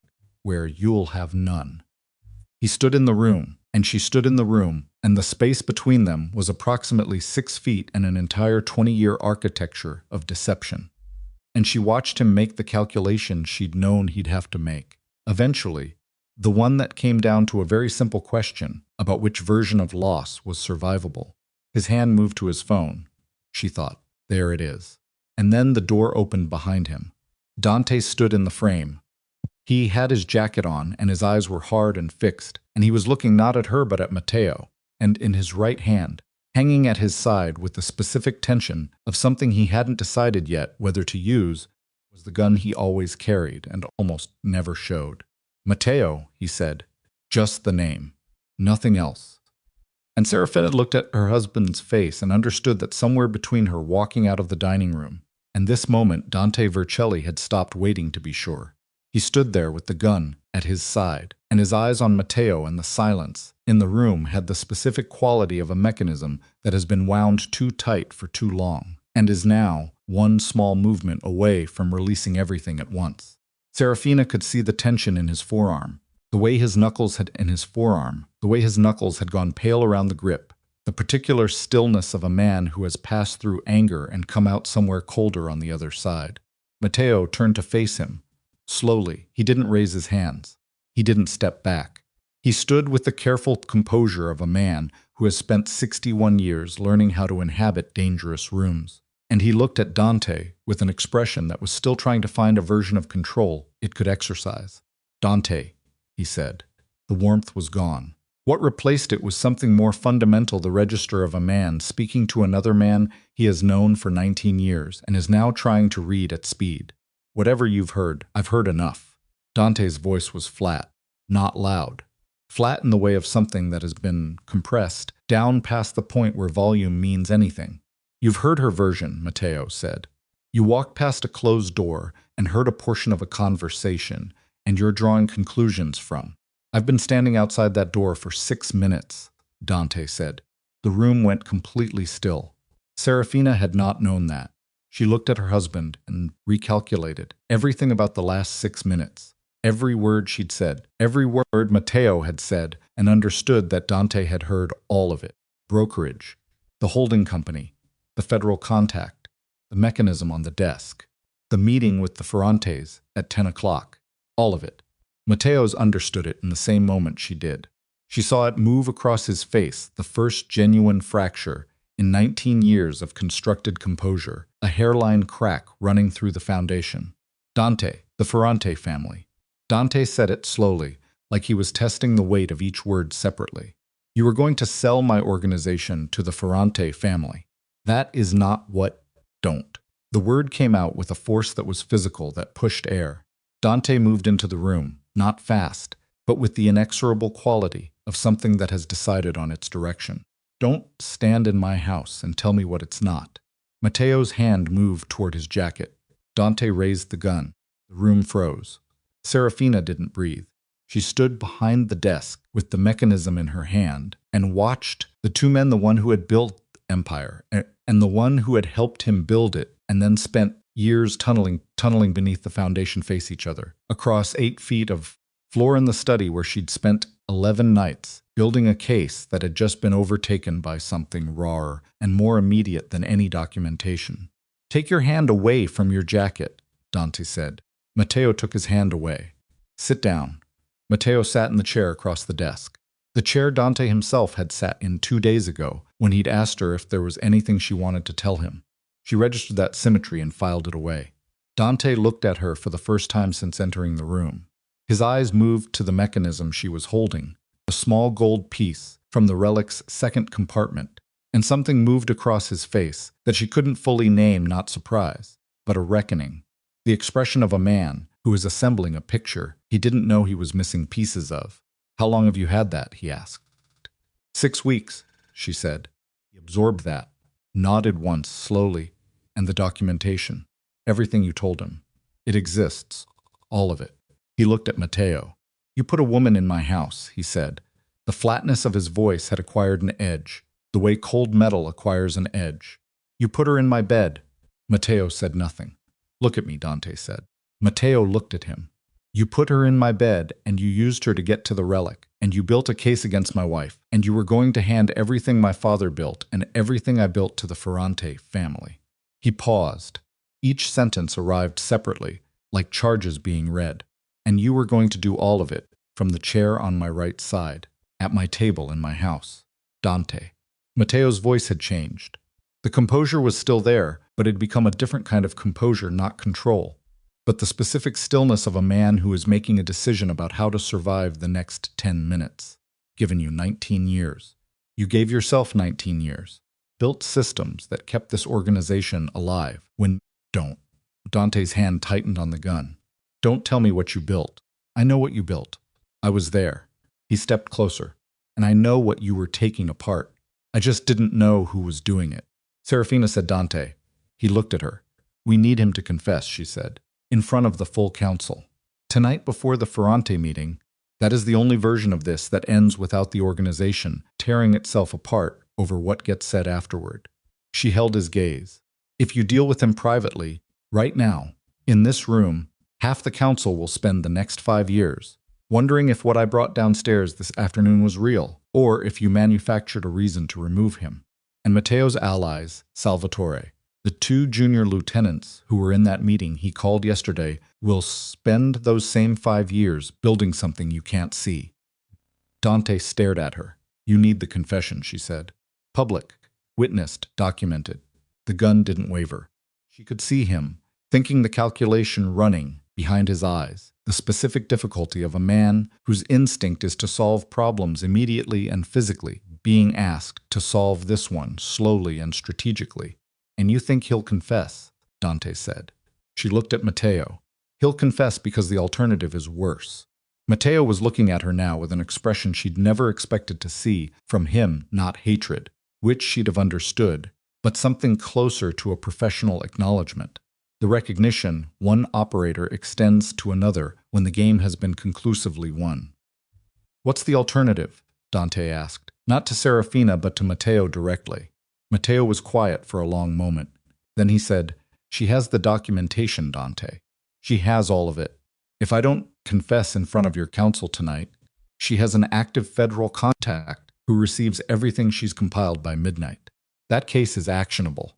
where you'll have none. He stood in the room, and she stood in the room, and the space between them was approximately 6 feet and an entire 20-year architecture of deception. And she watched him make the calculation she'd known he'd have to make. Eventually, the one that came down to a very simple question about which version of loss was survivable. His hand moved to his phone. She thought, there it is. And then the door opened behind him. Dante stood in the frame. He had his jacket on, and his eyes were hard and fixed, and he was looking not at her but at Matteo, and in his right hand, hanging at his side with the specific tension of something he hadn't decided yet whether to use, was the gun he always carried and almost never showed. Matteo, he said, just the name, nothing else. And Serafina looked at her husband's face and understood that somewhere between her walking out of the dining room and this moment Dante Vercelli had stopped waiting to be sure. He stood there with the gun at his side, and his eyes on Matteo, and the silence in the room had the specific quality of a mechanism that has been wound too tight for too long, and is now one small movement away from releasing everything at once. Serafina could see the tension in his forearm, the way his knuckles had gone pale around the grip, the particular stillness of a man who has passed through anger and come out somewhere colder on the other side. Matteo turned to face him. Slowly, he didn't raise his hands. He didn't step back. He stood with the careful composure of a man who has spent 61 years learning how to inhabit dangerous rooms. And he looked at Dante with an expression that was still trying to find a version of control it could exercise. "Dante," he said. The warmth was gone. What replaced it was something more fundamental, the register of a man speaking to another man he has known for 19 years and is now trying to read at speed. "Whatever you've heard, I've heard enough." Dante's voice was flat, not loud. Flat in the way of something that has been compressed, down past the point where volume means anything. "You've heard her version," Matteo said. "You walked past a closed door and heard a portion of a conversation, and you're drawing conclusions from. I've been standing outside that door for 6 minutes, Dante said. The room went completely still. Serafina had not known that. She looked at her husband and recalculated everything about the last 6 minutes. Every word she'd said, every word Matteo had said, and understood that Dante had heard all of it. Brokerage, the holding company, the federal contact, the mechanism on the desk, the meeting with the Ferrantes at 10 o'clock, all of it. Matteo's understood it in the same moment she did. She saw it move across his face, the first genuine fracture in 19 years of constructed composure, a hairline crack running through the foundation. Dante, the Ferrante family. Dante said it slowly, like he was testing the weight of each word separately. You were going to sell my organization to the Ferrante family. That is not what. Don't. The word came out with a force that was physical, that pushed air. Dante moved into the room, not fast, but with the inexorable quality of something that has decided on its direction. Don't stand in my house and tell me what it's not. Matteo's hand moved toward his jacket. Dante raised the gun. The room froze. Serafina didn't breathe. She stood behind the desk with the mechanism in her hand and watched the two men, the one who had built Empire and the one who had helped him build it and then spent years tunneling beneath the foundation, face each other. Across 8 feet of floor in the study where she'd spent 11 nights, building a case that had just been overtaken by something rawer and more immediate than any documentation. Take your hand away from your jacket, Dante said. Matteo took his hand away. Sit down. Matteo sat in the chair across the desk. The chair Dante himself had sat in 2 days ago when he'd asked her if there was anything she wanted to tell him. She registered that symmetry and filed it away. Dante looked at her for the first time since entering the room. His eyes moved to the mechanism she was holding, a small gold piece from the relic's second compartment, and something moved across his face that she couldn't fully name, not surprise, but a reckoning. The expression of a man who is assembling a picture he didn't know he was missing pieces of. How long have you had that? He asked. 6 weeks, she said. He absorbed that, nodded once slowly, and the documentation. Everything you told him. It exists. All of it. He looked at Matteo. You put a woman in my house, he said. The flatness of his voice had acquired an edge, the way cold metal acquires an edge. You put her in my bed. Matteo said nothing. Look at me, Dante said. Matteo looked at him. You put her in my bed, and you used her to get to the relic, and you built a case against my wife, and you were going to hand everything my father built and everything I built to the Ferrante family. He paused. Each sentence arrived separately, like charges being read. And you were going to do all of it, from the chair on my right side, at my table in my house. Dante. Matteo's voice had changed. The composure was still there, but it had become a different kind of composure, not control, but the specific stillness of a man who is making a decision about how to survive the next 10 minutes. Given you 19 years. You gave yourself 19 years. Built systems that kept this organization alive. Don't. Dante's hand tightened on the gun. Don't tell me what you built. I know what you built. I was there. He stepped closer. And I know what you were taking apart. I just didn't know who was doing it. Serafina said Dante. He looked at her. We need him to confess, she said. In front of the full council. Tonight before the Ferrante meeting, that is the only version of this that ends without the organization tearing itself apart over what gets said afterward. She held his gaze. If you deal with him privately, right now, in this room, half the council will spend the next 5 years wondering if what I brought downstairs this afternoon was real, or if you manufactured a reason to remove him. And Matteo's allies, Salvatore, the 2 junior lieutenants who were in that meeting he called yesterday, will spend those same 5 years building something you can't see. Dante stared at her. You need the confession, she said. Public, witnessed, documented. The gun didn't waver. She could see him, thinking the calculation running behind his eyes, the specific difficulty of a man whose instinct is to solve problems immediately and physically, being asked to solve this one slowly and strategically. And you think he'll confess, Dante said. She looked at Matteo. He'll confess because the alternative is worse. Matteo was looking at her now with an expression she'd never expected to see from him, not hatred, which she'd have understood, but something closer to a professional acknowledgement. The recognition one operator extends to another when the game has been conclusively won. What's the alternative? Dante asked, not to Serafina but to Matteo directly. Matteo was quiet for a long moment. Then he said, She has the documentation, Dante. She has all of it. If I don't confess in front of your council tonight, she has an active federal contact who receives everything she's compiled by midnight. That case is actionable.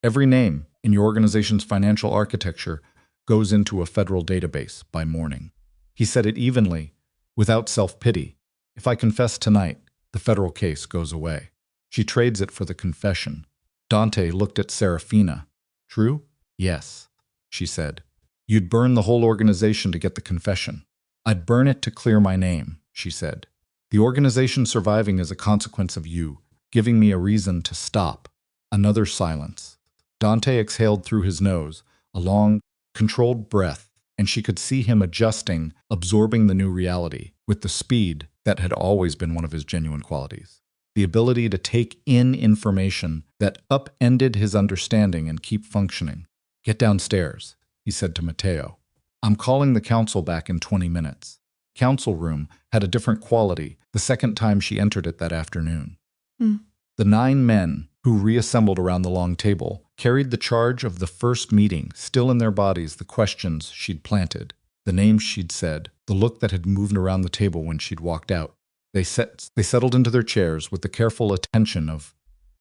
Every name in your organization's financial architecture goes into a federal database by morning. He said it evenly, without self-pity. If I confess tonight, the federal case goes away. She trades it for the confession. Dante looked at Serafina. True? Yes, she said. You'd burn the whole organization to get the confession. I'd burn it to clear my name, she said. The organization surviving is a consequence of you, giving me a reason to stop. Another silence. Dante exhaled through his nose, a long, controlled breath, and she could see him adjusting, absorbing the new reality, with the speed that had always been one of his genuine qualities. The ability to take in information that upended his understanding and keep functioning. Get downstairs, he said to Matteo. I'm calling the council back in 20 minutes. Council room had a different quality the second time she entered it that afternoon. The 9 men who reassembled around the long table carried the charge of the first meeting, still in their bodies the questions she'd planted, the names she'd said, the look that had moved around the table when she'd walked out. They settled into their chairs with the careful attention of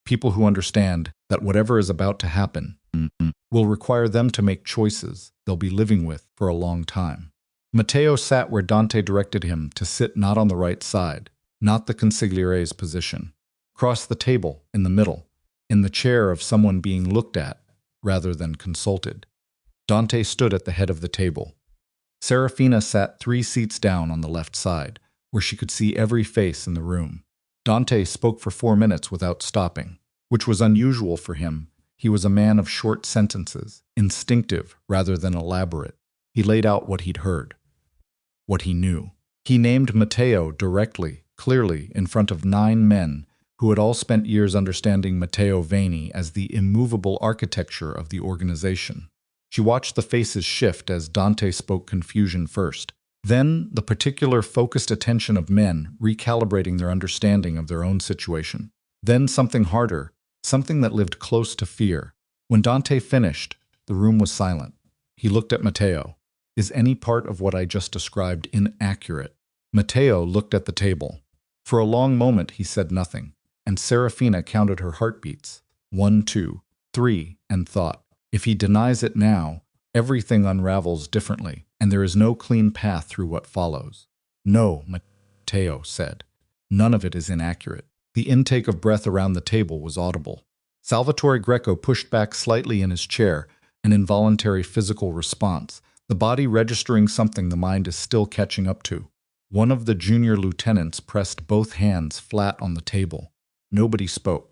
people who understand that whatever is about to happen will require them to make choices they'll be living with for a long time. Matteo sat where Dante directed him to sit, not on the right side, not the consigliere's position. Across the table, in the middle, in the chair of someone being looked at rather than consulted. Dante stood at the head of the table. Serafina sat 3 seats down on the left side, where she could see every face in the room. Dante spoke for 4 minutes without stopping, which was unusual for him. He was a man of short sentences, instinctive rather than elaborate. He laid out what he'd heard, what he knew. He named Matteo directly, clearly, in front of 9 men who had all spent years understanding Matteo Veni as the immovable architecture of the organization. She watched the faces shift as Dante spoke confusion first, then the particular focused attention of men recalibrating their understanding of their own situation. Then something harder, something that lived close to fear. When Dante finished, the room was silent. He looked at Matteo. Is any part of what I just described inaccurate? Matteo looked at the table. For a long moment he said nothing, and Serafina counted her heartbeats. 1, 2, 3, and thought, if he denies it now, everything unravels differently, and there is no clean path through what follows. No, Matteo said. None of it is inaccurate. The intake of breath around the table was audible. Salvatore Greco pushed back slightly in his chair, an involuntary physical response, the body registering something the mind is still catching up to. One of the junior lieutenants pressed both hands flat on the table. Nobody spoke.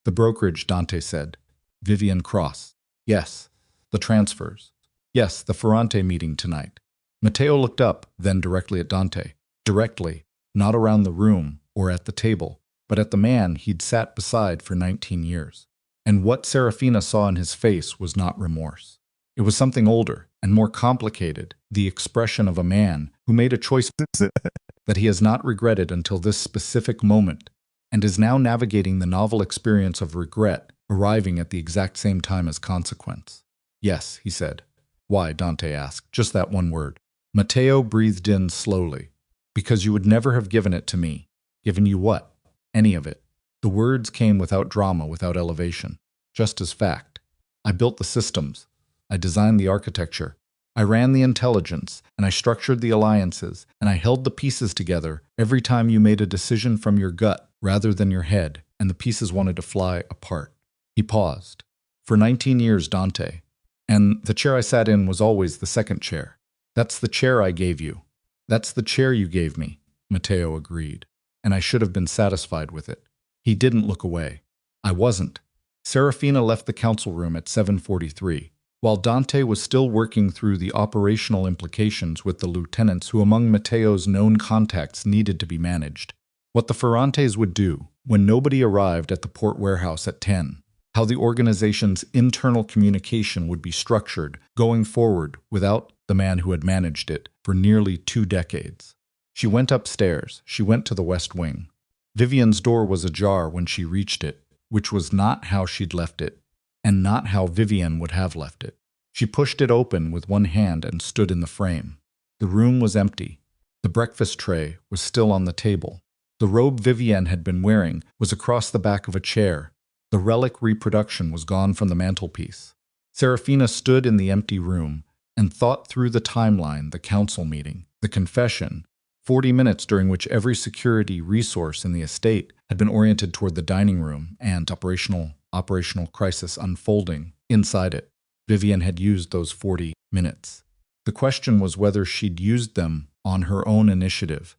The brokerage, Dante said. Vivian Cross. Yes. The transfers. Yes, the Ferrante meeting tonight. Matteo looked up, then directly at Dante. Directly, not around the room or at the table, but at the man he'd sat beside for 19 years. And what Serafina saw in his face was not remorse. It was something older and more complicated the expression of a man who made a choice that he has not regretted until this specific moment, and is now navigating the novel experience of regret, arriving at the exact same time as consequence. Yes, he said. Why? Dante asked. Just that one word. Matteo breathed in slowly. Because you would never have given it to me. Given you what? Any of it. The words came without drama, without elevation. Just as fact. I built the systems. I designed the architecture. I ran the intelligence, and I structured the alliances, and I held the pieces together every time you made a decision from your gut rather than your head, and the pieces wanted to fly apart. He paused. For 19 years, Dante. And the chair I sat in was always the second chair. That's the chair I gave you. That's the chair you gave me, Matteo agreed. And I should have been satisfied with it. He didn't look away. I wasn't. Serafina left the council room at 7:43. While Dante was still working through the operational implications with the lieutenants who among Matteo's known contacts needed to be managed. What the Ferrantes would do when nobody arrived at the port warehouse at 10. How the organization's internal communication would be structured going forward without the man who had managed it for nearly 2 decades. She went upstairs. She went to the West Wing. Vivian's door was ajar when she reached it, which was not how she'd left it, and not how Vivian would have left it. She pushed it open with one hand and stood in the frame. The room was empty. The breakfast tray was still on the table. The robe Vivian had been wearing was across the back of a chair. The relic reproduction was gone from the mantelpiece. Serafina stood in the empty room and thought through the timeline, the council meeting, the confession, 40 minutes during which every security resource in the estate had been oriented toward the dining room and operational crisis unfolding inside it. Vivian had used those 40 minutes. The question was whether she'd used them on her own initiative,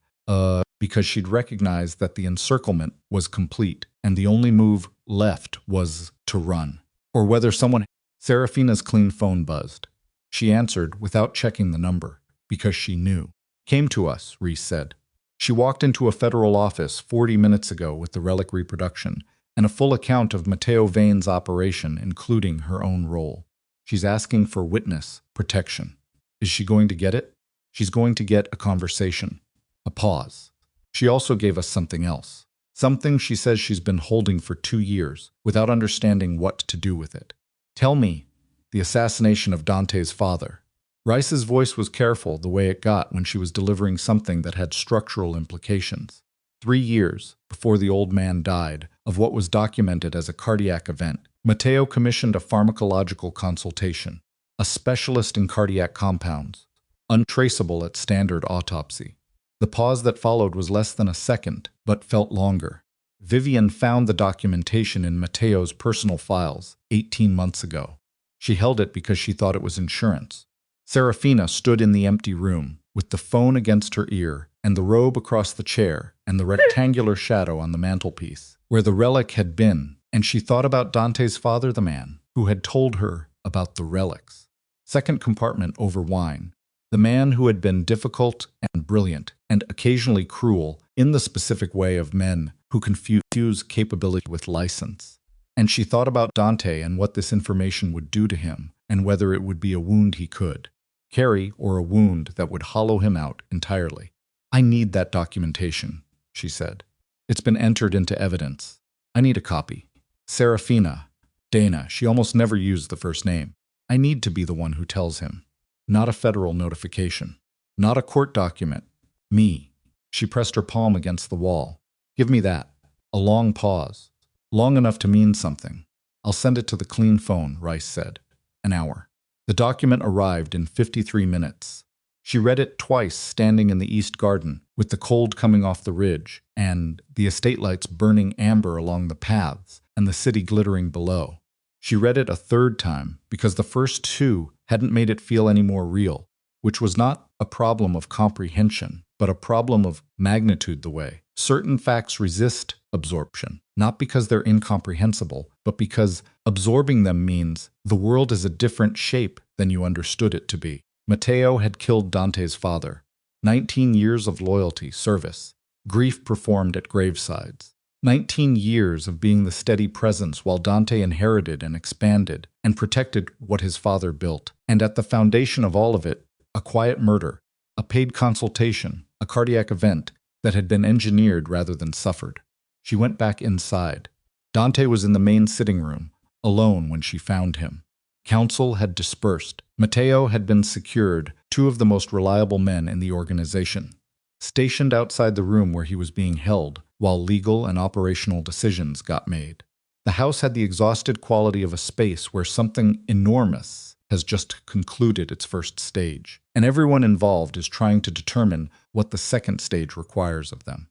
because she'd recognized that the encirclement was complete and the only move left was to run, or whether someone... Serafina's clean phone buzzed. She answered without checking the number, because she knew. Came to us, Reese said. She walked into a federal office 40 minutes ago with the relic reproduction and a full account of Matteo Vane's operation, including her own role. She's asking for witness protection. Is she going to get it? She's going to get a conversation. A pause. She also gave us something else. Something she says she's been holding for 2 years, without understanding what to do with it. Tell me. The assassination of Dante's father. Rice's voice was careful the way it got when she was delivering something that had structural implications. 3 years before the old man died of what was documented as a cardiac event, Matteo commissioned a pharmacological consultation, a specialist in cardiac compounds, untraceable at standard autopsy. The pause that followed was less than a second, but felt longer. Vivian found the documentation in Matteo's personal files 18 months ago. She held it because she thought it was insurance. Serafina stood in the empty room, with the phone against her ear, and the robe across the chair, and the rectangular shadow on the mantelpiece, where the relic had been, and she thought about Dante's father, the man, who had told her about the relics. Second compartment over wine. The man who had been difficult and brilliant, and occasionally cruel, in the specific way of men who confuse capability with license. And she thought about Dante and what this information would do to him, and whether it would be a wound he could carry or a wound that would hollow him out entirely. I need that documentation, she said. It's been entered into evidence. I need a copy. Serafina. Dana, she almost never used the first name. I need to be the one who tells him. Not a federal notification. Not a court document. Me. She pressed her palm against the wall. Give me that. A long pause. Long enough to mean something. I'll send it to the clean phone, Rice said. An hour. The document arrived in 53 minutes. She read it twice standing in the east garden, with the cold coming off the ridge, and the estate lights burning amber along the paths, and the city glittering below. She read it a third time, because the first 2 hadn't made it feel any more real, which was not a problem of comprehension, but a problem of magnitude the way certain facts resist absorption, not because they're incomprehensible, but because absorbing them means the world is a different shape than you understood it to be. Matteo had killed Dante's father. 19 years of loyalty, service, grief performed at gravesides. 19 years of being the steady presence while Dante inherited and expanded and protected what his father built. And at the foundation of all of it A quiet murder, a paid consultation, a cardiac event that had been engineered rather than suffered. She went back inside. Dante was in the main sitting room, alone when she found him. Counsel had dispersed. Matteo had been secured, two of the most reliable men in the organization, stationed outside the room where he was being held, while legal and operational decisions got made. The house had the exhausted quality of a space where something enormous has just concluded its first stage, and everyone involved is trying to determine what the second stage requires of them.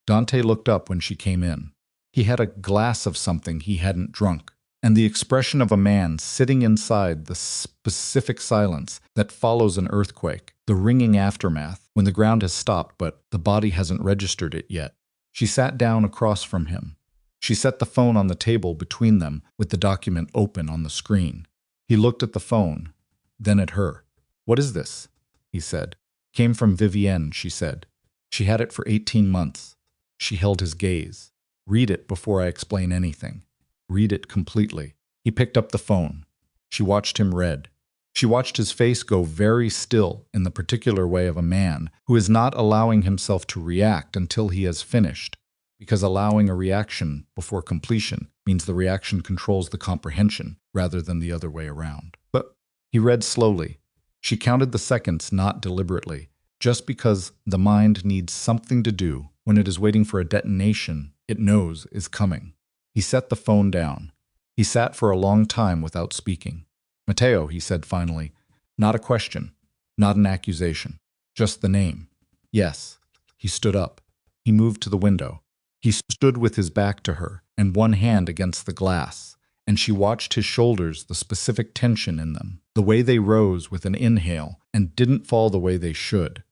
Dante looked up when she came in. He had a glass of something he hadn't drunk, and the expression of a man sitting inside the specific silence that follows an earthquake, the ringing aftermath, when the ground has stopped but the body hasn't registered it yet. She sat down across from him. She set the phone on the table between them with the document open on the screen. He looked at the phone, then at her. "What is this?" he said. "Came from Vivienne," she said. "She had it for 18 months. She held his gaze. "Read it before I explain anything. Read it completely." He picked up the phone. She watched him read. She watched his face go very still in the particular way of a man who is not allowing himself to react until he has finished, because allowing a reaction before completion means the reaction controls the comprehension rather than the other way around. But he read slowly. She counted the seconds not deliberately, just because the mind needs something to do when it is waiting for a detonation it knows is coming. He set the phone down. He sat for a long time without speaking. "Matteo," he said finally, "not a question, not an accusation, just the name." "Yes." He stood up. He moved to the window. He stood with his back to her and one hand against the glass, and she watched his shoulders, the specific tension in them, the way they rose with an inhale and didn't fall the way they should,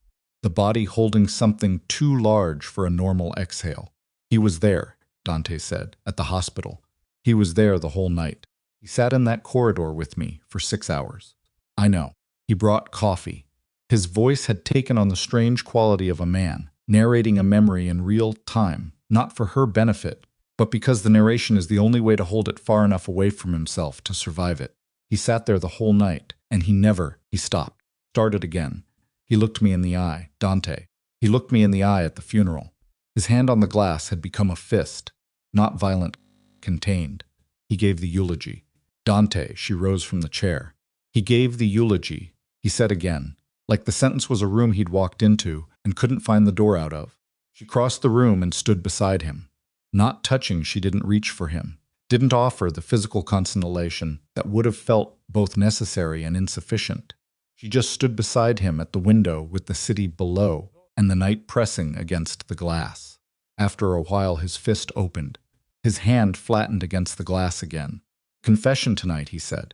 the body holding something too large for a normal exhale. "He was there," Dante said, "at the hospital. He was there the whole night. He sat in that corridor with me for 6 hours. I know. He brought coffee." His voice had taken on the strange quality of a man, narrating a memory in real time, not for her benefit, but because the narration is the only way to hold it far enough away from himself to survive it. "He sat there the whole night, and he stopped, started again. He looked me in the eye, Dante. He looked me in the eye at the funeral. His hand on the glass had become a fist, not violent, contained. He gave the eulogy." "Dante," she rose from the chair. "He gave the eulogy," he said again, like the sentence was a room he'd walked into and couldn't find the door out of. She crossed the room and stood beside him. Not touching, she didn't reach for him, didn't offer the physical consolation that would have felt both necessary and insufficient. She just stood beside him at the window with the city below and the night pressing against the glass. After a while, his fist opened. His hand flattened against the glass again. "Confession tonight," he said.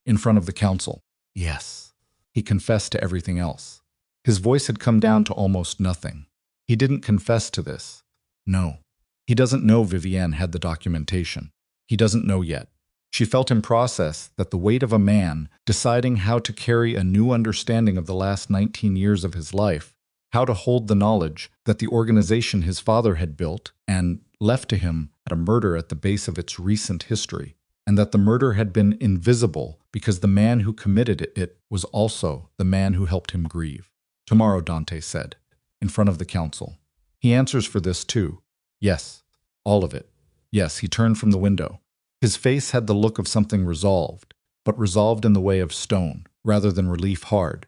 "In front of the council." "Yes." He confessed to everything else. His voice had come down to almost nothing. He didn't confess to this. No. He doesn't know Vivienne had the documentation. He doesn't know yet. She felt in process that the weight of a man deciding how to carry a new understanding of the last 19 years of his life, how to hold the knowledge that the organization his father had built and left to him had a murder at the base of its recent history, and that the murder had been invisible because the man who committed it was also the man who helped him grieve. "Tomorrow," Dante said, in front of the council. "He answers for this too." "Yes." "All of it." "Yes." He turned from the window. His face had the look of something resolved, but resolved in the way of stone, rather than relief hard.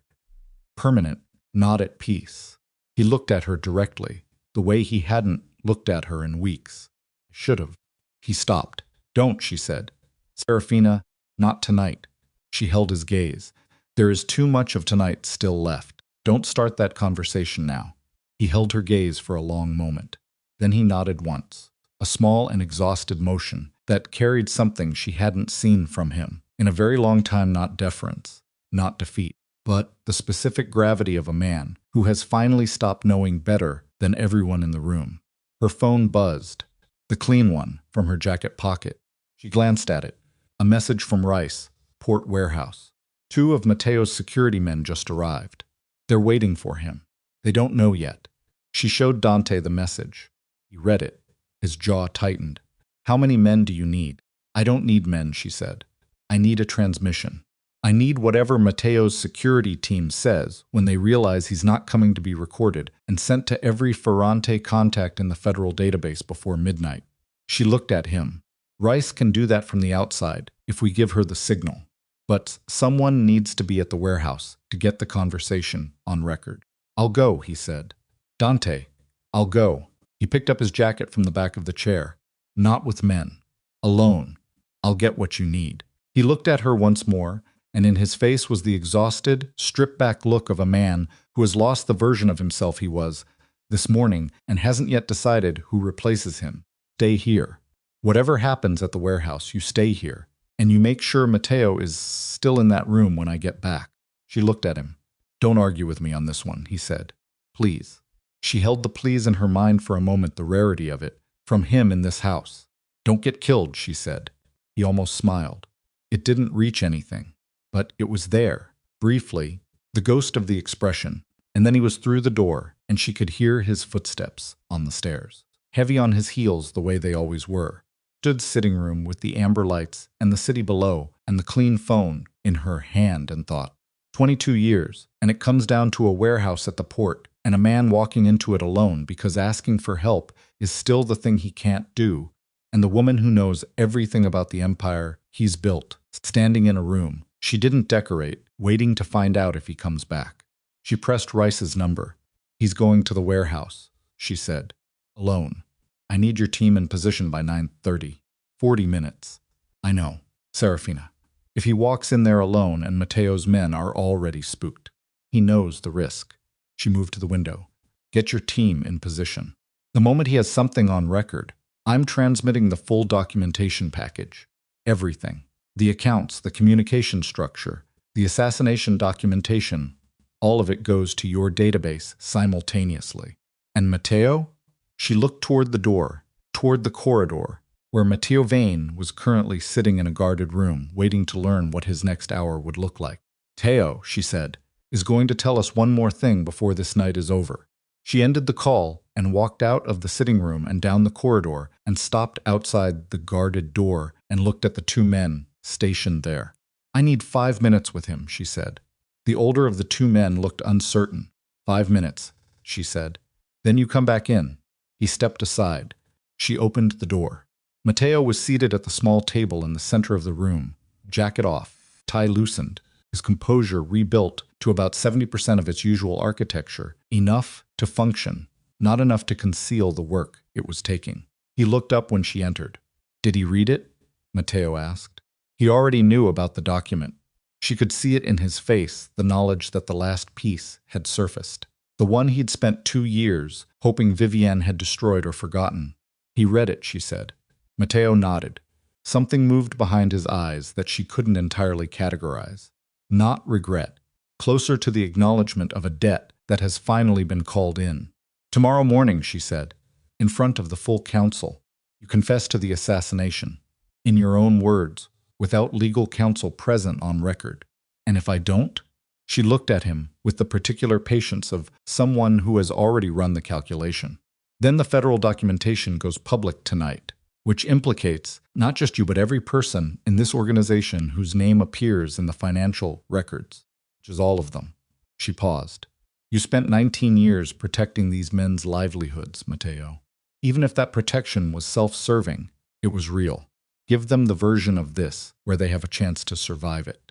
Permanent, not at peace. He looked at her directly, the way he hadn't looked at her in weeks. Should have. He stopped. "Don't," she said. "Serafina, not tonight." She held his gaze. "There is too much of tonight still left. Don't start that conversation now." He held her gaze for a long moment. Then he nodded once, a small and exhausted motion that carried something she hadn't seen from him in a very long time, not deference, not defeat, but the specific gravity of a man who has finally stopped knowing better than everyone in the room. Her phone buzzed, the clean one, from her jacket pocket. She glanced at it. A message from Rice, Port Warehouse. 2 of Matteo's security men just arrived. They're waiting for him. They don't know yet. She showed Dante the message. He read it. His jaw tightened. "How many men do you need?" "I don't need men," she said. "I need a transmission. I need whatever Mateo's security team says when they realize he's not coming to be recorded and sent to every Ferrante contact in the federal database before midnight. She looked at him. Rice can do that from the outside if we give her the signal. But someone needs to be at the warehouse to get the conversation on record. I'll go, he said. Dante, I'll go. He picked up his jacket from the back of the chair. Not with men. Alone. I'll get what you need. He looked at her once more, and in his face was the exhausted, stripped-back look of a man who has lost the version of himself he was this morning and hasn't yet decided who replaces him. Stay here. Whatever happens at the warehouse, you stay here, and you make sure Mateo is still in that room when I get back. She looked at him. Don't argue with me on this one, he said. Please. She held the please in her mind for a moment, the rarity of it, from him in this house. Don't get killed, she said. He almost smiled. It didn't reach anything, but it was there, briefly, the ghost of the expression, and then he was through the door, and she could hear his footsteps on the stairs. Heavy on his heels the way they always were. Stood sitting room with the amber lights and the city below and the clean phone in her hand and thought, 22 years, and it comes down to a warehouse at the port and a man walking into it alone because asking for help is still the thing he can't do, and the woman who knows everything about the empire he's built, standing in a room she didn't decorate, waiting to find out if he comes back. She pressed Rice's number. He's going to the warehouse, she said. Alone. I need your team in position by 9:30. 40 minutes. I know. Serafina. If he walks in there alone and Mateo's men are already spooked. He knows the risk. She moved to the window. Get your team in position. The moment he has something on record, I'm transmitting the full documentation package. Everything. The accounts, the communication structure, the assassination documentation, all of it goes to your database simultaneously. And Mateo? She looked toward the door, toward the corridor, where Mateo Vane was currently sitting in a guarded room, waiting to learn what his next hour would look like. Teo, she said, is going to tell us one more thing before this night is over. She ended the call and walked out of the sitting room and down the corridor and stopped outside the guarded door and looked at the two men stationed there. I need 5 minutes with him, she said. The older of the two men looked uncertain. 5 minutes, she said. Then you come back in. He stepped aside. She opened the door. Mateo was seated at the small table in the center of the room, jacket off, tie loosened, his composure rebuilt to about 70% of its usual architecture, enough to function, not enough to conceal the work it was taking. He looked up when she entered. Did he read it? Mateo asked. He already knew about the document. She could see it in his face, the knowledge that the last piece had surfaced. The one he'd spent 2 years hoping Vivienne had destroyed or forgotten. He read it, she said. Mateo nodded. Something moved behind his eyes that she couldn't entirely categorize. Not regret. Closer to the acknowledgement of a debt that has finally been called in. Tomorrow morning, she said, in front of the full council, you confess to the assassination. In your own words, without legal counsel present on record. And if I don't? She looked at him with the particular patience of someone who has already run the calculation. Then the federal documentation goes public tonight, which implicates not just you but every person in this organization whose name appears in the financial records, which is all of them. She paused. You spent 19 years protecting these men's livelihoods, Mateo. Even if that protection was self-serving, it was real. Give them the version of this where they have a chance to survive it.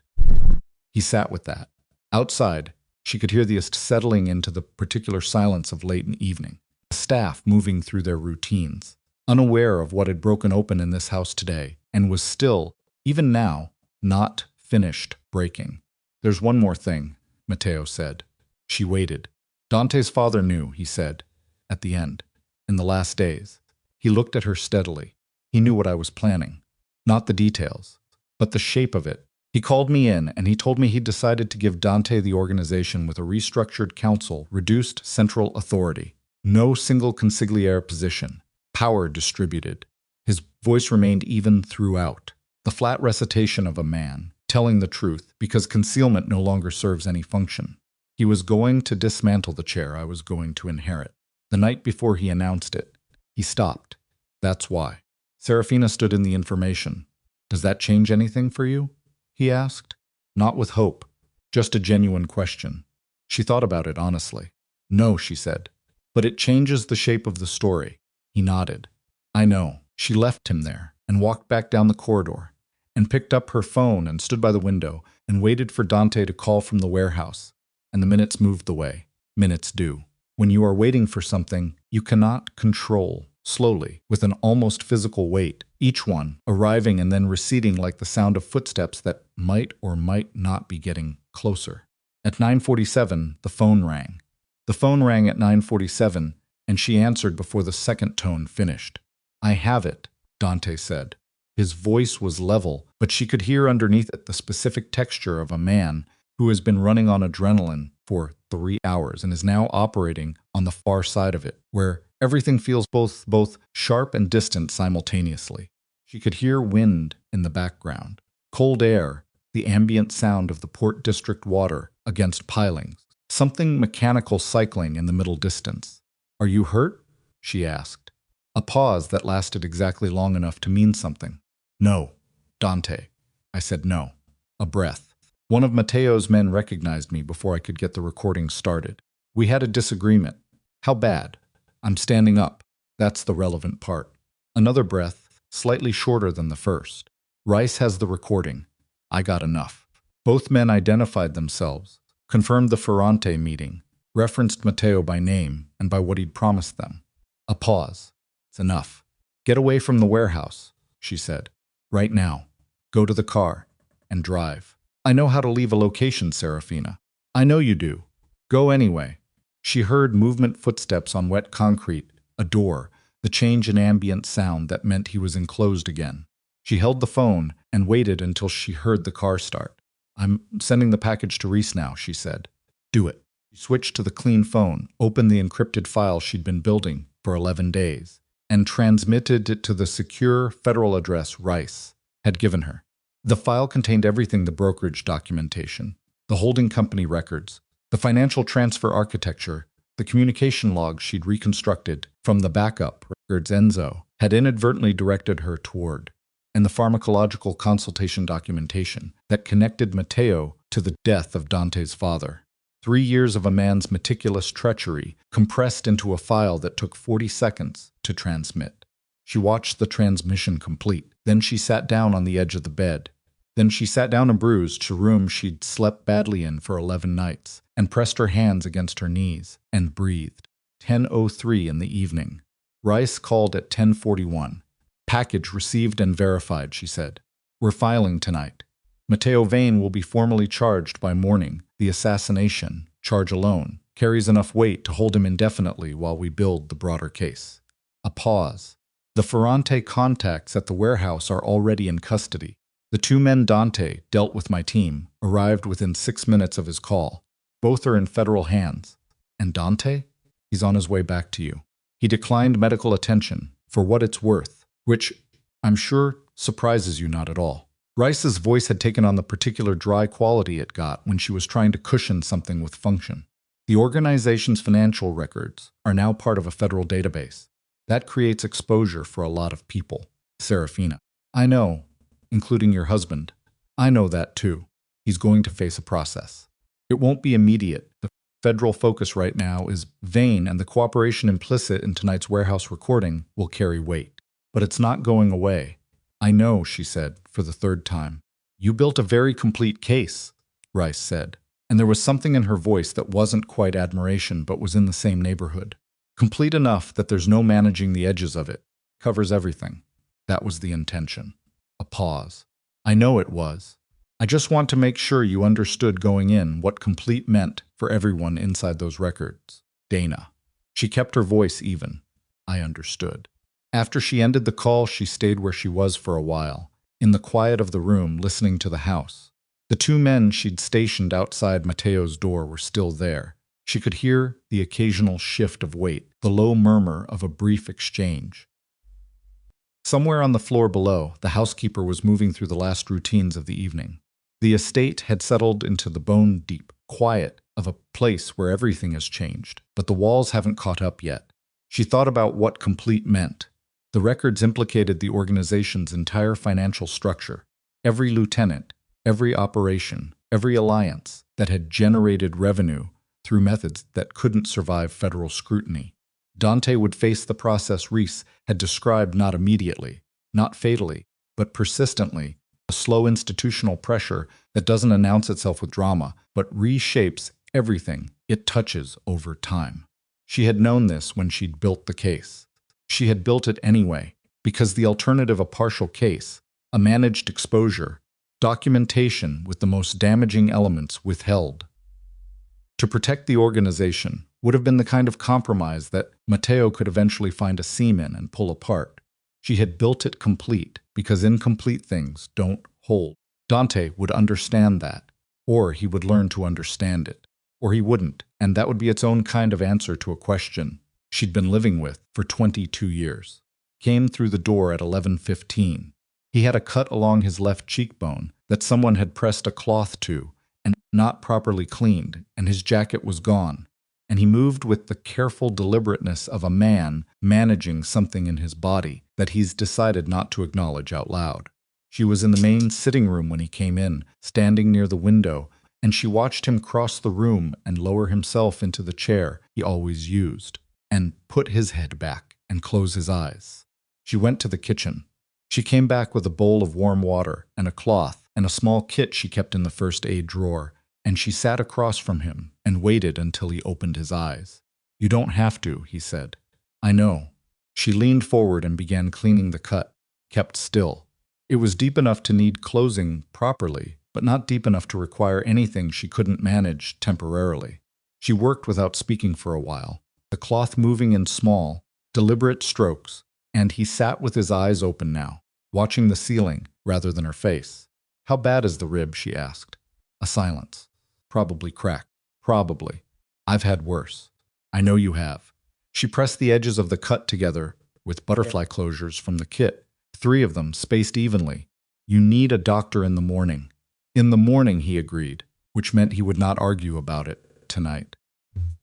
He sat with that. Outside, she could hear the settling into the particular silence of late evening. The staff moving through their routines, unaware of what had broken open in this house today, and was still, even now, not finished breaking. There's one more thing, Mateo said. She waited. Dante's father knew, he said, at the end, in the last days. He looked at her steadily. He knew what I was planning. Not the details, but the shape of it. He called me in, and he told me he'd decided to give Dante the organization with a restructured council, reduced central authority. No single consigliere position. Power distributed. His voice remained even throughout. The flat recitation of a man, telling the truth, because concealment no longer serves any function. He was going to dismantle the chair I was going to inherit. The night before he announced it, he stopped. That's why. Serafina stood in the information. Does that change anything for you? He asked. Not with hope, just a genuine question. She thought about it honestly. No, she said. But it changes the shape of the story. He nodded. I know. She left him there and walked back down the corridor and picked up her phone and stood by the window and waited for Dante to call from the warehouse. And the minutes moved away. Minutes do. When you are waiting for something you cannot control, slowly, with an almost physical weight, each one arriving and then receding like the sound of footsteps that might or might not be getting closer. At 9:47, the phone rang. The phone rang at 9:47, and she answered before the second tone finished. I have it, Dante said. His voice was level, but she could hear underneath it the specific texture of a man who has been running on adrenaline for 3 hours and is now operating on the far side of it, where everything feels both sharp and distant simultaneously. She could hear wind in the background, cold air, the ambient sound of the Port District water against pilings, something mechanical cycling in the middle distance. Are you hurt? She asked. A pause that lasted exactly long enough to mean something. No, Dante. I said no. A breath. One of Mateo's men recognized me before I could get the recording started. We had a disagreement. How bad? I'm standing up. That's the relevant part. Another breath, slightly shorter than the first. Rice has the recording. I got enough. Both men identified themselves, confirmed the Ferrante meeting, referenced Mateo by name and by what he'd promised them. A pause. It's enough. Get away from the warehouse, she said. Right now. Go to the car and drive. I know how to leave a location, Serafina. I know you do. Go anyway. She heard movement footsteps on wet concrete, a door, the change in ambient sound that meant he was enclosed again. She held the phone and waited until she heard the car start. I'm sending the package to Reese now, she said. Do it. She switched to the clean phone, opened the encrypted file she'd been building for 11 days, and transmitted it to the secure federal address Rice had given her. The file contained everything: the brokerage documentation, the holding company records, the financial transfer architecture, the communication logs she'd reconstructed from the backup records Enzo had inadvertently directed her toward, and the pharmacological consultation documentation that connected Mateo to the death of Dante's father. 3 years of a man's meticulous treachery compressed into a file that took 40 seconds to transmit. She watched the transmission complete. Then she sat down on the edge of the bed. Then she sat down and bruised to a room she'd slept badly in for 11 nights, and pressed her hands against her knees, and breathed. 10:03 in the evening. Rice called at 10:41. Package received and verified, she said. We're filing tonight. Mateo Vane will be formally charged by morning. The assassination charge alone carries enough weight to hold him indefinitely while we build the broader case. A pause. The Ferrante contacts at the warehouse are already in custody. The 2 men Dante dealt with my team arrived within 6 minutes of his call. Both are in federal hands. And Dante? He's on his way back to you. He declined medical attention, for what it's worth, which, I'm sure, surprises you not at all. Rice's voice had taken on the particular dry quality it got when she was trying to cushion something with function. The organization's financial records are now part of a federal database. That creates exposure for a lot of people. Serafina. I know. Including your husband. I know that too. He's going to face a process. It won't be immediate. The federal focus right now is Vane, and the cooperation implicit in tonight's warehouse recording will carry weight. But it's not going away. I know, she said, for the 3rd time. You built a very complete case, Rice said, and there was something in her voice that wasn't quite admiration but was in the same neighborhood. Complete enough that there's no managing the edges of it. Covers everything. That was the intention. A pause. I know it was. I just want to make sure you understood going in what complete meant for everyone inside those records. Dana. She kept her voice even. I understood. After she ended the call, she stayed where she was for a while, in the quiet of the room, listening to the house. The 2 men she'd stationed outside Mateo's door were still there. She could hear the occasional shift of weight, the low murmur of a brief exchange. Somewhere on the floor below, the housekeeper was moving through the last routines of the evening. The estate had settled into the bone-deep quiet of a place where everything has changed, but the walls haven't caught up yet. She thought about what complete meant. The records implicated the organization's entire financial structure. Every lieutenant, every operation, every alliance that had generated revenue through methods that couldn't survive federal scrutiny. Dante would face the process Reese had described not immediately, not fatally, but persistently, a slow institutional pressure that doesn't announce itself with drama, but reshapes everything it touches over time. She had known this when she'd built the case. She had built it anyway, because the alternative, a partial case, a managed exposure, documentation with the most damaging elements withheld. To protect the organization would have been the kind of compromise that Matteo could eventually find a seam in and pull apart. She had built it complete, because incomplete things don't hold. Dante would understand that, or he would learn to understand it, or he wouldn't, and that would be its own kind of answer to a question she'd been living with for 22 years. Came through the door at 11:15. He had a cut along his left cheekbone that someone had pressed a cloth to and not properly cleaned, and his jacket was gone, and he moved with the careful deliberateness of a man managing something in his body that he's decided not to acknowledge out loud. She was in the main sitting room when he came in, standing near the window, and she watched him cross the room and lower himself into the chair he always used, and put his head back and close his eyes. She went to the kitchen. She came back with a bowl of warm water and a cloth and a small kit she kept in the first aid drawer, and she sat across from him and waited until he opened his eyes. "You don't have to," he said. "I know." She leaned forward and began cleaning the cut, kept still. It was deep enough to need closing properly, but not deep enough to require anything she couldn't manage temporarily. She worked without speaking for a while, the cloth moving in small, deliberate strokes, and he sat with his eyes open now, watching the ceiling rather than her face. "How bad is the rib?" she asked. A silence. "Probably cracked." "Probably. I've had worse." "I know you have." She pressed the edges of the cut together with butterfly closures from the kit, 3 of them spaced evenly. "You need a doctor in the morning." "In the morning," he agreed, which meant he would not argue about it tonight.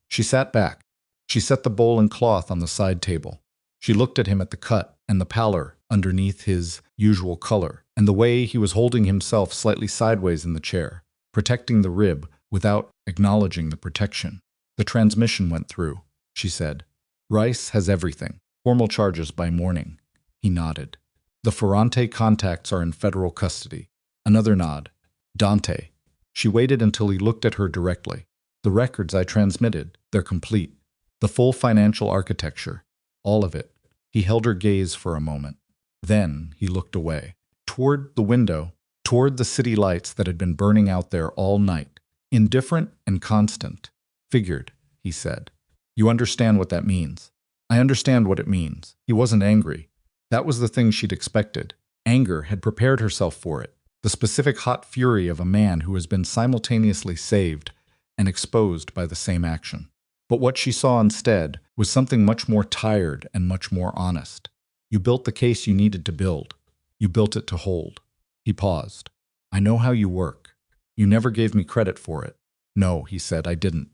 She sat back. She set the bowl and cloth on the side table. She looked at him at the cut and the pallor underneath his usual color, and the way he was holding himself slightly sideways in the chair, protecting the rib without acknowledging the protection. "The transmission went through," she said. "Rice has everything. Formal charges by morning." He nodded. "The Ferrante contacts are in federal custody." Another nod. "Dante." She waited until he looked at her directly. "The records I transmitted, they're complete. The full financial architecture. All of it." He held her gaze for a moment. Then he looked away. Toward the window, toward the city lights that had been burning out there all night. "Indifferent and constant." "Figured," he said. "You understand what that means." "I understand what it means." He wasn't angry. That was the thing she'd expected. Anger had prepared herself for it. The specific hot fury of a man who has been simultaneously saved and exposed by the same action. But what she saw instead was something much more tired and much more honest. "You built the case you needed to build. You built it to hold." He paused. "I know how you work. You never gave me credit for it." "No," he said, "I didn't."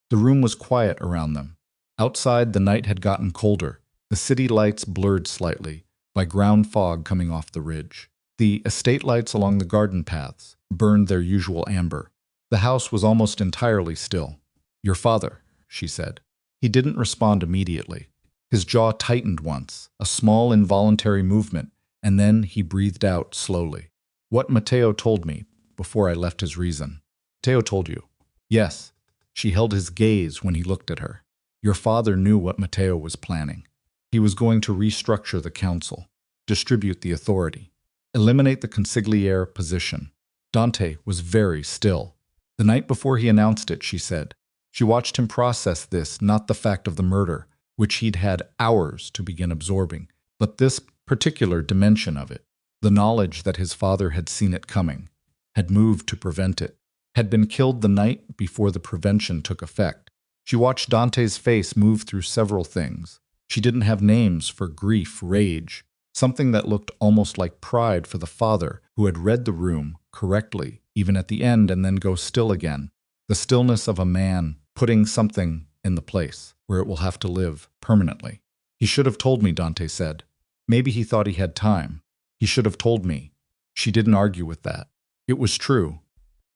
The room was quiet around them. Outside, the night had gotten colder, the city lights blurred slightly by ground fog coming off the ridge. The estate lights along the garden paths burned their usual amber. The house was almost entirely still. "Your father," she said. He didn't respond immediately. His jaw tightened once, a small involuntary movement, and then he breathed out slowly. "What Matteo told me before I left his reason." "Matteo told you?" "Yes." She held his gaze when he looked at her. "Your father knew what Matteo was planning. He was going to restructure the council, distribute the authority, eliminate the consigliere position." Dante was very still. "The night before he announced it," she said. She watched him process this, not the fact of the murder, which he'd had hours to begin absorbing, but this particular dimension of it, the knowledge that his father had seen it coming, had moved to prevent it, had been killed the night before the prevention took effect. She watched Dante's face move through several things. She didn't have names for grief, rage, something that looked almost like pride for the father who had read the room correctly, even at the end, and then go still again. The stillness of a man putting something in the place where it will have to live permanently. "He should have told me," Dante said. Maybe he thought he had time. "He should have told me." She didn't argue with that. It was true.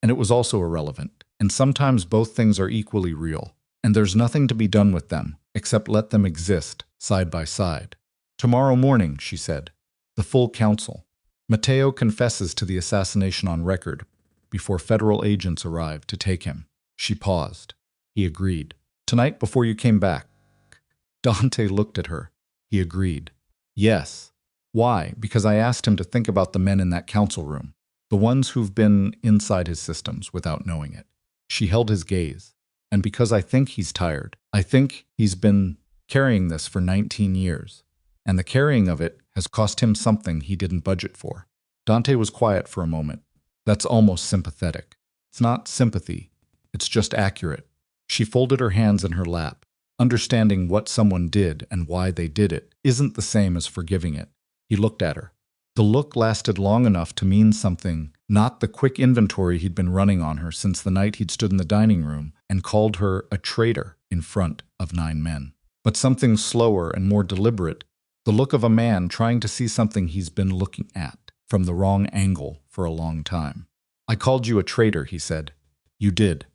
and it was also irrelevant. And sometimes both things are equally real, and there's nothing to be done with them except let them exist side by side. Tomorrow morning, she said. The full council. Matteo confesses to the assassination on record before federal agents arrived to take him. She paused. He agreed. Tonight before you came back. Dante looked at her. He agreed. Yes. Why? Because I asked him to think about the men in that council room, the ones who've been inside his systems without knowing it. She held his gaze. And because I think he's tired. I think he's been carrying this for 19 years. And the carrying of it has cost him something he didn't budget for. Dante was quiet for a moment. That's almost sympathetic. It's not sympathy. It's just accurate. She folded her hands in her lap. Understanding what someone did and why they did it isn't the same as forgiving it. He looked at her. The look lasted long enough to mean something, not the quick inventory he'd been running on her since the night he'd stood in the dining room and called her a traitor in front of 9 men. But something slower and more deliberate, the look of a man trying to see something he's been looking at from the wrong angle for a long time. I called you a traitor, he said. You did.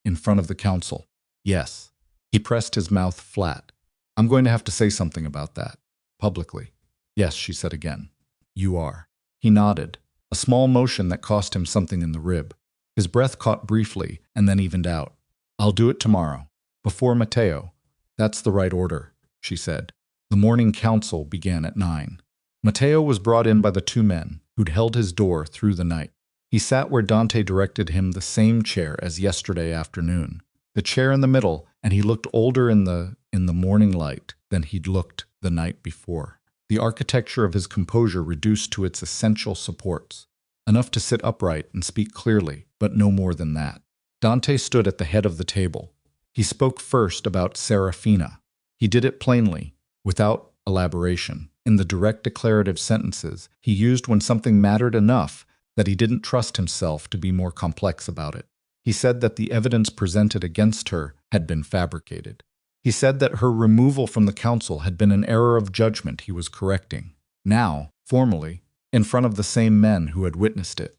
In front of the council. Yes. He pressed his mouth flat. I'm going to have to say something about that. Publicly. Yes, she said again. You are. He nodded, a small motion that cost him something in the rib. His breath caught briefly and then evened out. I'll do it tomorrow. Before Matteo. That's the right order, she said. The morning council began at 9. Matteo was brought in by the 2 men who'd held his door through the night. He sat where Dante directed him, the same chair as yesterday afternoon. The chair in the middle, and he looked older in the morning light than he'd looked the night before. The architecture of his composure reduced to its essential supports, enough to sit upright and speak clearly, but no more than that. Dante stood at the head of the table. He spoke first about Serafina. He did it plainly, without elaboration, in the direct declarative sentences he used when something mattered enough that he didn't trust himself to be more complex about it. He said that the evidence presented against her had been fabricated. He said that her removal from the council had been an error of judgment he was correcting. Now, formally, in front of the same men who had witnessed it.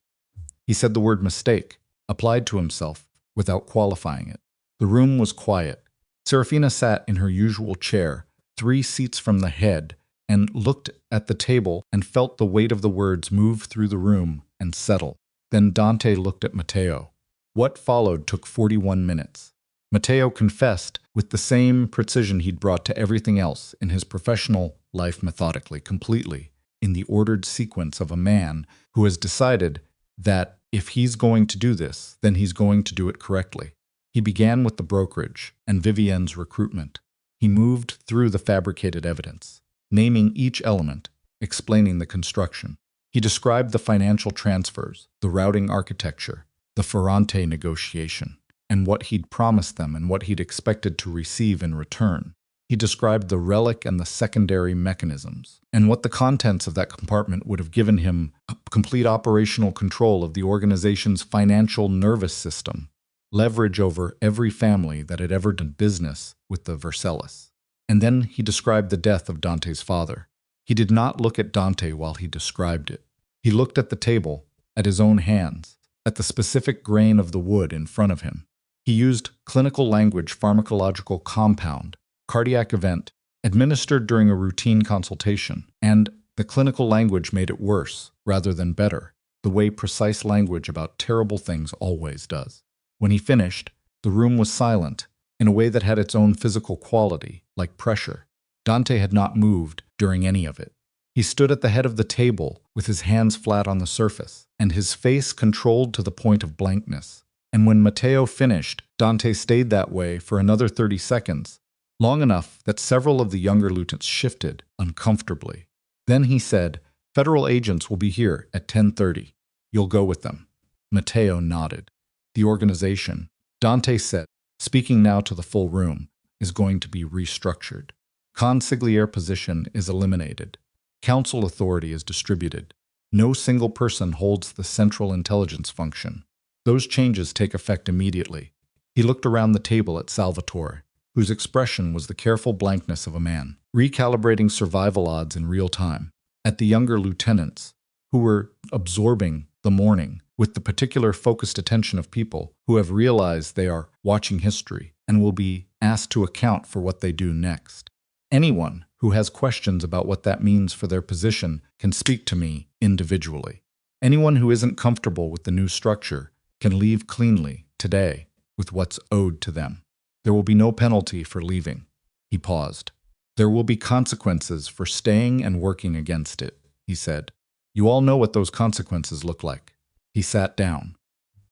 He said the word mistake, applied to himself, without qualifying it. The room was quiet. Serafina sat in her usual chair, 3 seats from the head, and looked at the table and felt the weight of the words move through the room and settle. Then Dante looked at Matteo. What followed took 41 minutes. Matteo confessed with the same precision he'd brought to everything else in his professional life, methodically, completely, in the ordered sequence of a man who has decided that if he's going to do this, then he's going to do it correctly. He began with the brokerage and Vivienne's recruitment. He moved through the fabricated evidence, naming each element, explaining the construction. He described the financial transfers, the routing architecture, the Ferrante negotiation, and what he'd promised them and what he'd expected to receive in return. He described the relic and the secondary mechanisms, and what the contents of that compartment would have given him complete operational control of the organization's financial nervous system, leverage over every family that had ever done business with the Vercellus. And then he described the death of Dante's father. He did not look at Dante while he described it. He looked at the table, at his own hands, at the specific grain of the wood in front of him. He used clinical language, pharmacological compound, cardiac event, administered during a routine consultation, and the clinical language made it worse rather than better, the way precise language about terrible things always does. When he finished, the room was silent, in a way that had its own physical quality, like pressure. Dante had not moved during any of it. He stood at the head of the table with his hands flat on the surface, and his face controlled to the point of blankness. And when Matteo finished, Dante stayed that way for another 30 seconds, long enough that several of the younger lieutenants shifted uncomfortably. Then he said, "Federal agents will be here at 10:30. You'll go with them." Matteo nodded. "The organization," Dante said, speaking now to the full room, "is going to be restructured. Consigliere position is eliminated. Council authority is distributed. No single person holds the central intelligence function. Those changes take effect immediately." He looked around the table at Salvatore, whose expression was the careful blankness of a man, recalibrating survival odds in real time, at the younger lieutenants, who were absorbing the morning, with the particular focused attention of people who have realized they are watching history and will be asked to account for what they do next. Anyone who has questions about what that means for their position can speak to me individually. Anyone who isn't comfortable with the new structure can leave cleanly today with what's owed to them. There will be no penalty for leaving. He paused. There will be consequences for staying and working against it, he said. You all know what those consequences look like. He sat down.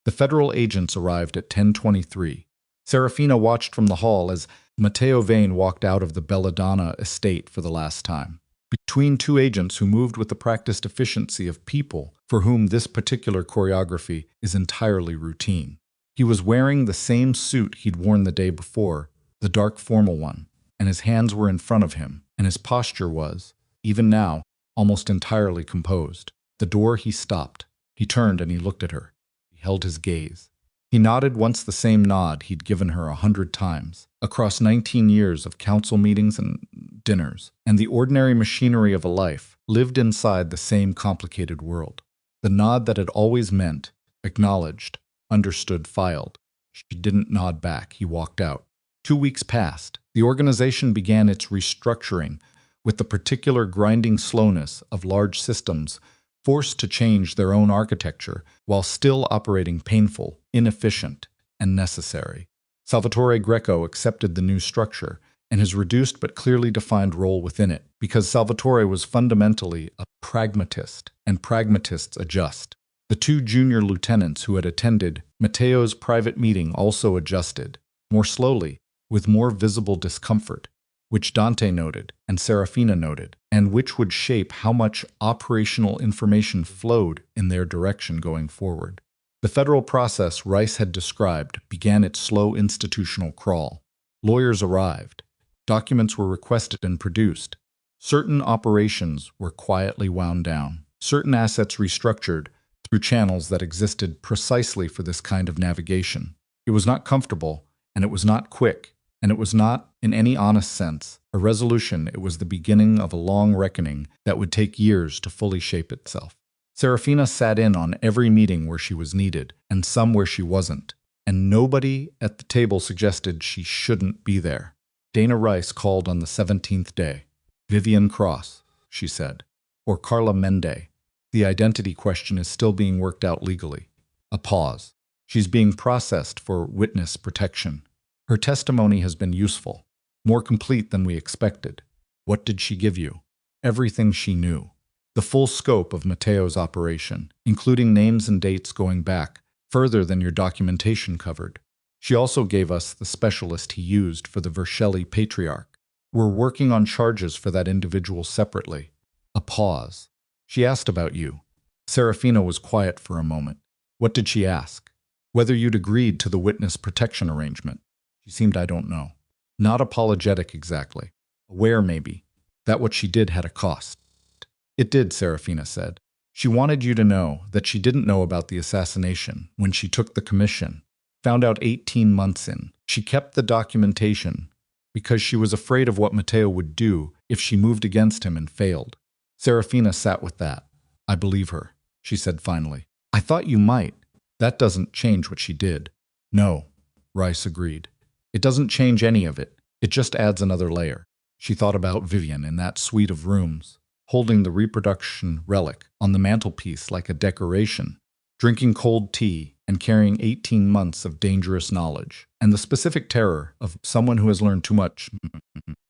The federal agents arrived at 10:23. Serafina watched from the hall as Matteo Vane walked out of the Belladonna estate for the last time. Between two agents who moved with the practiced efficiency of people for whom this particular choreography is entirely routine. He was wearing the same suit he'd worn the day before, the dark formal one, and his hands were in front of him, and his posture was, even now, almost entirely composed. The door he stopped. He turned and he looked at her. He held his gaze. He nodded once the same nod he'd given her 100 times, across 19 years of council meetings and dinners, and the ordinary machinery of a life lived inside the same complicated world. The nod that had always meant, acknowledged, understood, filed. She didn't nod back. He walked out. 2 weeks passed. The organization began its restructuring with the particular grinding slowness of large systems forced to change their own architecture while still operating painful, inefficient, and necessary. Salvatore Greco accepted the new structure and his reduced but clearly defined role within it, because Salvatore was fundamentally a pragmatist, and pragmatists adjust. The two junior lieutenants who had attended Matteo's private meeting also adjusted, more slowly, with more visible discomfort, which Dante noted and Serafina noted, and which would shape how much operational information flowed in their direction going forward. The federal process Rice had described began its slow institutional crawl. Lawyers arrived. Documents were requested and produced. Certain operations were quietly wound down. Certain assets restructured through channels that existed precisely for this kind of navigation. It was not comfortable, and it was not quick, and it was not, in any honest sense, a resolution. It was the beginning of a long reckoning that would take years to fully shape itself. Serafina sat in on every meeting where she was needed, and some where she wasn't, and nobody at the table suggested she shouldn't be there. Dana Rice called on the 17th day. Vivian Cross, she said, or Carla Mende. The identity question is still being worked out legally. A pause. She's being processed for witness protection. Her testimony has been useful, more complete than we expected. What did she give you? Everything she knew. The full scope of Matteo's operation, including names and dates going back further than your documentation covered. She also gave us the specialist he used for the Vercelli patriarch. We're working on charges for that individual separately. A pause. She asked about you. Serafina was quiet for a moment. What did she ask? Whether you'd agreed to the witness protection arrangement. She seemed, I don't know. Not apologetic exactly. Aware, maybe, that what she did had a cost. It did, Serafina said. She wanted you to know that she didn't know about the assassination when she took the commission. Found out 18 months in. She kept the documentation because she was afraid of what Matteo would do if she moved against him and failed. Serafina sat with that. I believe her, she said finally. I thought you might. That doesn't change what she did. No, Rice agreed. It doesn't change any of it. It just adds another layer. She thought about Vivian in that suite of rooms, holding the reproduction relic on the mantelpiece like a decoration, drinking cold tea and carrying 18 months of dangerous knowledge, and the specific terror of someone who has learned too much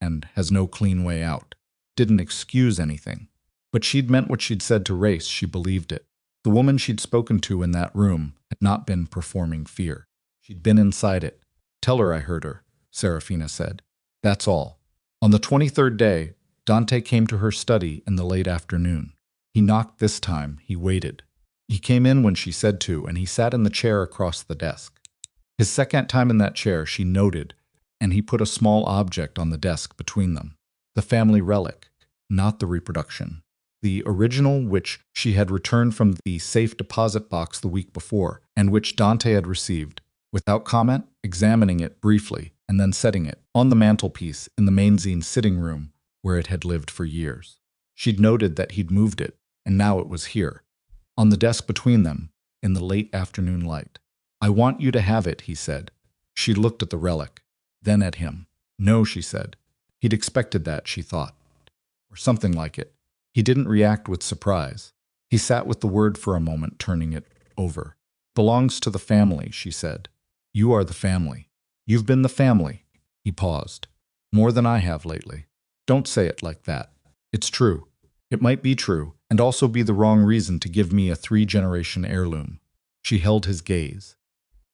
and has no clean way out. Didn't excuse anything. But she'd meant what she'd said to Race. She believed it. The woman she'd spoken to in that room had not been performing fear. She'd been inside it. Tell her I heard her, Serafina said. That's all. On the 23rd day, Dante came to her study in the late afternoon. He knocked this time. He waited. He came in when she said to, and he sat in the chair across the desk. His second time in that chair, she noted, and he put a small object on the desk between them. The family relic, not the reproduction. The original which she had returned from the safe deposit box the week before, and which Dante had received, without comment, examining it briefly, and then setting it on the mantelpiece in the Mainzine sitting room where it had lived for years. She'd noted that he'd moved it, and now it was here. On the desk between them, in the late afternoon light. "I want you to have it," he said. She looked at the relic, then at him. "No," she said. He'd expected that, she thought. Or something like it. He didn't react with surprise. He sat with the word for a moment, turning it over. "Belongs to the family," she said. "You are the family. You've been the family." He paused. "More than I have lately." "Don't say it like that. It's true. It might be true, and also be the wrong reason to give me a 3-generation heirloom." She held his gaze.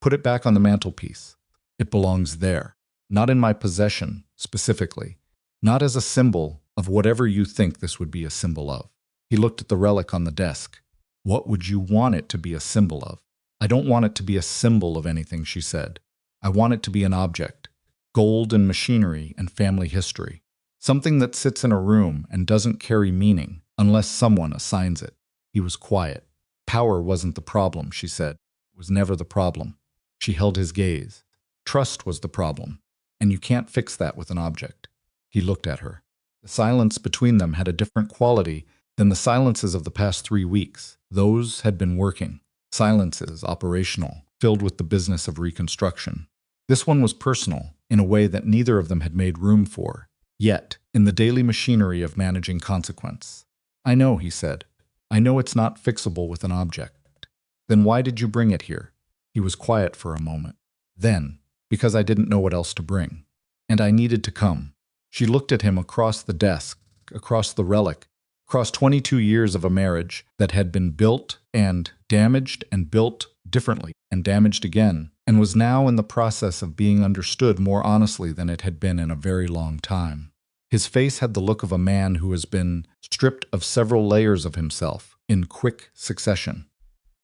"Put it back on the mantelpiece. It belongs there. Not in my possession, specifically. Not as a symbol of whatever you think this would be a symbol of." He looked at the relic on the desk. "What would you want it to be a symbol of?" "I don't want it to be a symbol of anything," she said. "I want it to be an object. Gold and machinery and family history. Something that sits in a room and doesn't carry meaning unless someone assigns it." He was quiet. "Power wasn't the problem," she said. "It was never the problem." She held his gaze. "Trust was the problem, and you can't fix that with an object." He looked at her. The silence between them had a different quality than the silences of the past 3 weeks. Those had been working. Silences, operational, filled with the business of reconstruction. This one was personal, in a way that neither of them had made room for, yet, in the daily machinery of managing consequence. "I know," he said. "I know it's not fixable with an object." "Then why did you bring it here?" He was quiet for a moment. "Then, because I didn't know what else to bring. And I needed to come." She looked at him across the desk, across the relic, across 22 years of a marriage that had been built and damaged and built differently and damaged again, and was now in the process of being understood more honestly than it had been in a very long time. His face had the look of a man who has been stripped of several layers of himself in quick succession,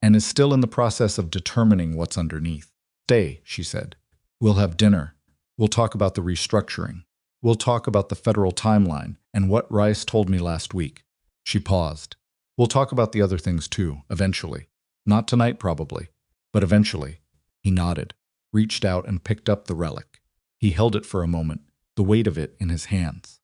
and is still in the process of determining what's underneath. "Stay," she said. "We'll have dinner. We'll talk about the restructuring. We'll talk about the federal timeline and what Rice told me last week." She paused. "We'll talk about the other things too, eventually. Not tonight, probably, but eventually." He nodded, reached out and picked up the relic. He held it for a moment, the weight of it in his hands.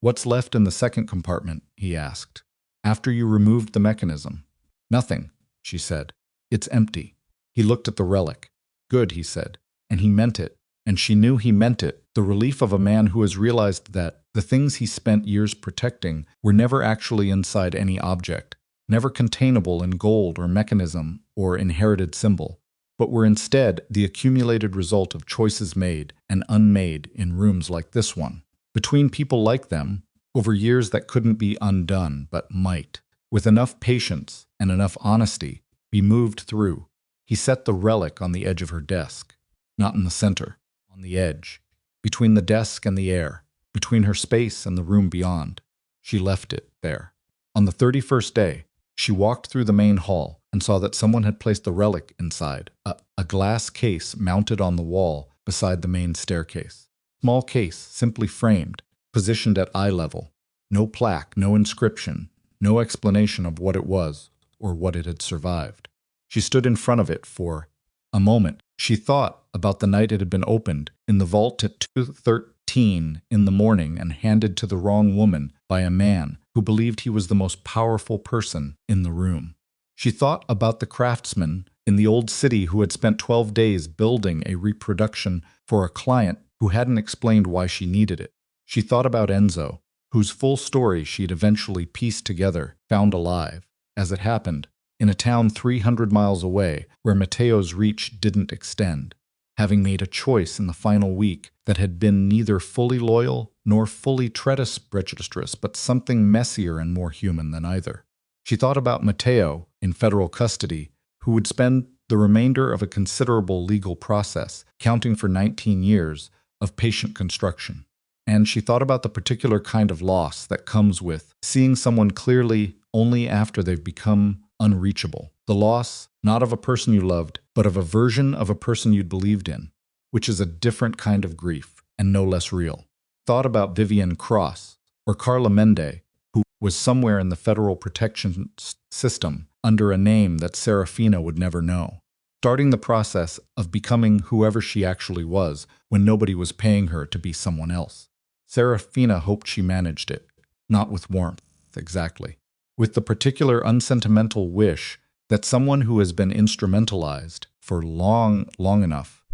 "What's left in the second compartment?" he asked. "After you removed the mechanism?" "Nothing," she said. "It's empty." He looked at the relic. "Good," he said. And he meant it. And she knew he meant it, the relief of a man who has realized that the things he spent years protecting were never actually inside any object, never containable in gold or mechanism or inherited symbol, but were instead the accumulated result of choices made and unmade in rooms like this one, between people like them, over years that couldn't be undone but might, with enough patience and enough honesty, be moved through. He set the relic on the edge of her desk, not in the center. On the edge, between the desk and the air, between her space and the room beyond. She left it there. On the 31st day, she walked through the main hall and saw that someone had placed the relic inside, a glass case mounted on the wall beside the main staircase. Small case, simply framed, positioned at eye level. No plaque, no inscription, no explanation of what it was or what it had survived. She stood in front of it for a moment. She thought about the night it had been opened in the vault at 2:13 in the morning and handed to the wrong woman by a man who believed he was the most powerful person in the room. She thought about the craftsman in the old city who had spent 12 days building a reproduction for a client who hadn't explained why she needed it. She thought about Enzo, whose full story she'd eventually pieced together, found alive, as it happened, in a town 300 miles away where Matteo's reach didn't extend, having made a choice in the final week that had been neither fully loyal nor fully treacherous, but something messier and more human than either. She thought about Matteo, in federal custody, who would spend the remainder of a considerable legal process, counting for 19 years, of patient construction. And she thought about the particular kind of loss that comes with seeing someone clearly only after they've become unreachable. The loss, not of a person you loved, but of a version of a person you'd believed in, which is a different kind of grief, and no less real. Thought about Vivian Cross, or Carla Mende, who was somewhere in the federal protection system under a name that Serafina would never know, starting the process of becoming whoever she actually was when nobody was paying her to be someone else. Serafina hoped she managed it, not with warmth, exactly. With the particular unsentimental wish that someone who has been instrumentalized for long enough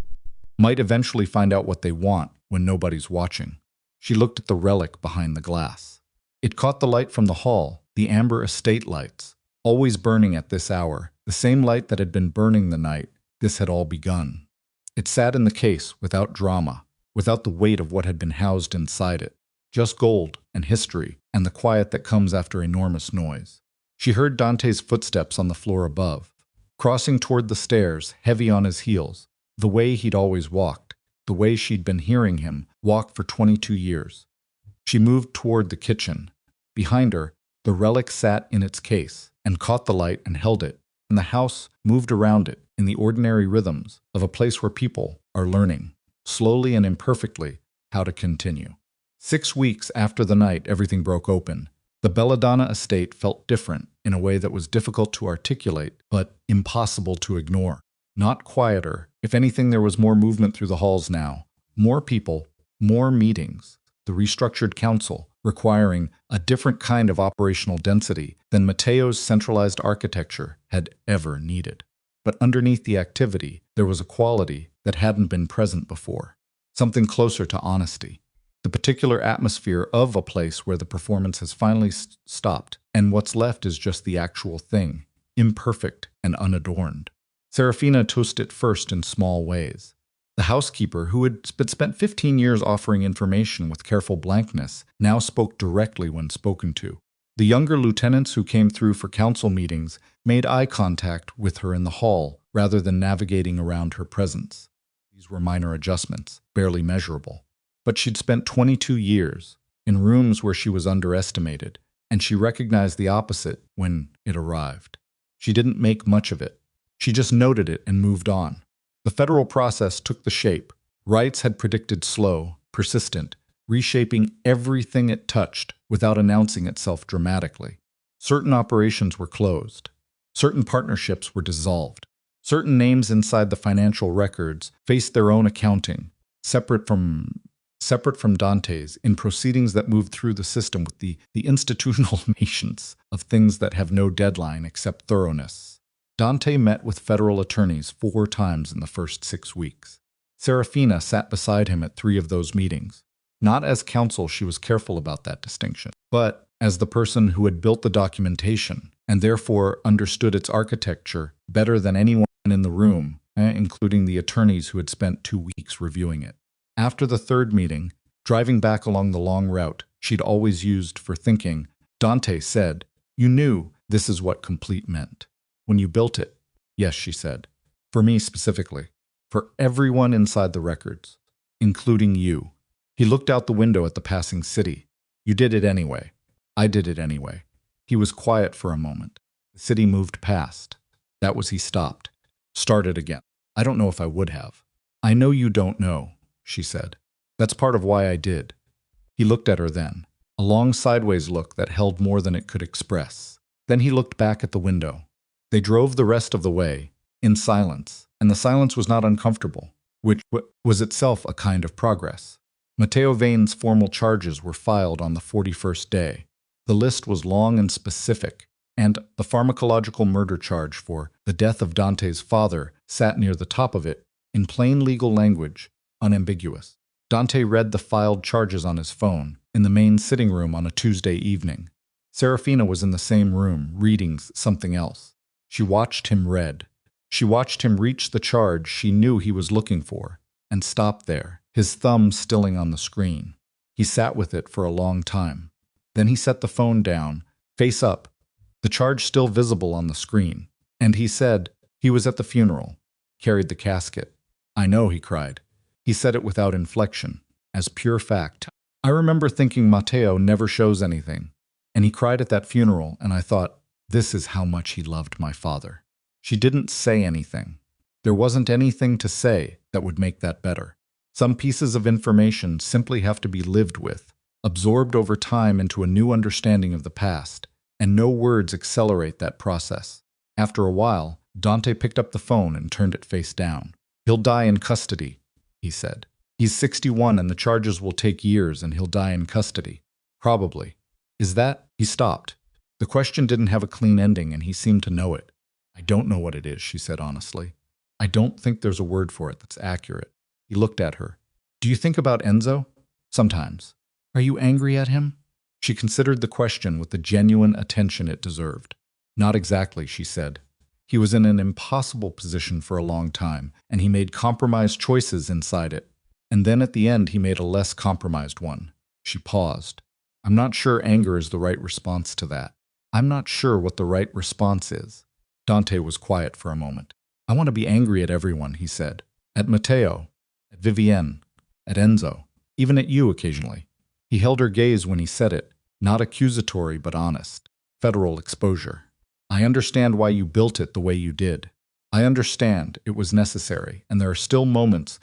might eventually find out what they want when nobody's watching. She looked at the relic behind the glass. It caught the light from the hall, the amber estate lights, always burning at this hour, the same light that had been burning the night this had all begun. It sat in the case without drama, without the weight of what had been housed inside it, just gold and history and the quiet that comes after enormous noise. She heard Dante's footsteps on the floor above, crossing toward the stairs, heavy on his heels, the way he'd always walked, the way she'd been hearing him walk for 22 years. She moved toward the kitchen. Behind her, the relic sat in its case and caught the light and held it, and the house moved around it in the ordinary rhythms of a place where people are learning, slowly and imperfectly, how to continue. 6 weeks after the night everything broke open, the Belladonna estate felt different in a way that was difficult to articulate, but impossible to ignore. Not quieter. If anything, there was more movement through the halls now. More people, more meetings. The restructured council, requiring a different kind of operational density than Matteo's centralized architecture had ever needed. But underneath the activity, there was a quality that hadn't been present before. Something closer to honesty. The particular atmosphere of a place where the performance has finally stopped, and what's left is just the actual thing, imperfect and unadorned. Serafina toasted it first in small ways. The housekeeper, who had spent 15 years offering information with careful blankness, now spoke directly when spoken to. The younger lieutenants who came through for council meetings made eye contact with her in the hall rather than navigating around her presence. These were minor adjustments, barely measurable. But she'd spent 22 years in rooms where she was underestimated, and she recognized the opposite when it arrived. She didn't make much of it. She just noted it and moved on. The federal process took the shape. Rights had predicted slow, persistent, reshaping everything it touched without announcing itself dramatically. Certain operations were closed. Certain partnerships were dissolved. Certain names inside the financial records faced their own accounting, separate from Dante's, in proceedings that moved through the system with the institutional patience of things that have no deadline except thoroughness. Dante met with federal attorneys 4 times in the first 6 weeks. Serafina sat beside him at 3 of those meetings. Not as counsel, she was careful about that distinction, but as the person who had built the documentation and therefore understood its architecture better than anyone in the room, including the attorneys who had spent 2 weeks reviewing it. After the 3rd meeting, driving back along the long route she'd always used for thinking, Dante said, "You knew this is what complete meant. When you built it." "Yes," she said. "For me specifically. For everyone inside the records. Including you." He looked out the window at the passing city. "You did it anyway. I did it anyway." He was quiet for a moment. The city moved past. That was he stopped. Started again. "I don't know if I would have." "I know you don't know," she said. "That's part of why I did." He looked at her then, a long sideways look that held more than it could express. Then he looked back at the window. They drove the rest of the way, in silence, and the silence was not uncomfortable, which was itself a kind of progress. Matteo Vane's formal charges were filed on the 41st day. The list was long and specific, and the pharmacological murder charge for the death of Dante's father sat near the top of it, in plain legal language, unambiguous. Dante read the filed charges on his phone, in the main sitting room on a Tuesday evening. Serafina was in the same room, reading something else. She watched him read. She watched him reach the charge she knew he was looking for, and stop there, his thumb stilling on the screen. He sat with it for a long time. Then he set the phone down, face up, the charge still visible on the screen, and he said he was at the funeral, carried the casket. "I know," he cried. He said it without inflection, as pure fact. "I remember thinking Matteo never shows anything, and he cried at that funeral, and I thought, this is how much he loved my father." She didn't say anything. There wasn't anything to say that would make that better. Some pieces of information simply have to be lived with, absorbed over time into a new understanding of the past, and no words accelerate that process. After a while, Dante picked up the phone and turned it face down. "He'll die in custody," he said. "He's 61 and the charges will take years and he'll die in custody. Probably. Is that—" He stopped. The question didn't have a clean ending and he seemed to know it. "I I don't know what it is, she said honestly. I don't think there's a word for it that's accurate. He looked at her. Do you think about Enzo? Sometimes. Are you angry at him? She considered the question with the genuine attention it deserved. Not exactly, she said. He was in an impossible position for a long time, and he made compromised choices inside it. And then at the end he made a less compromised one. She paused. I'm not sure anger is the right response to that. I'm not sure what the right response is. Dante was quiet for a moment. I want to be angry at everyone, he said. At Matteo, at Vivienne, at Enzo, even at you occasionally. He held her gaze when he said it, not accusatory but honest. Federal exposure. I understand why you built it the way you did. I understand it was necessary, and there are still moments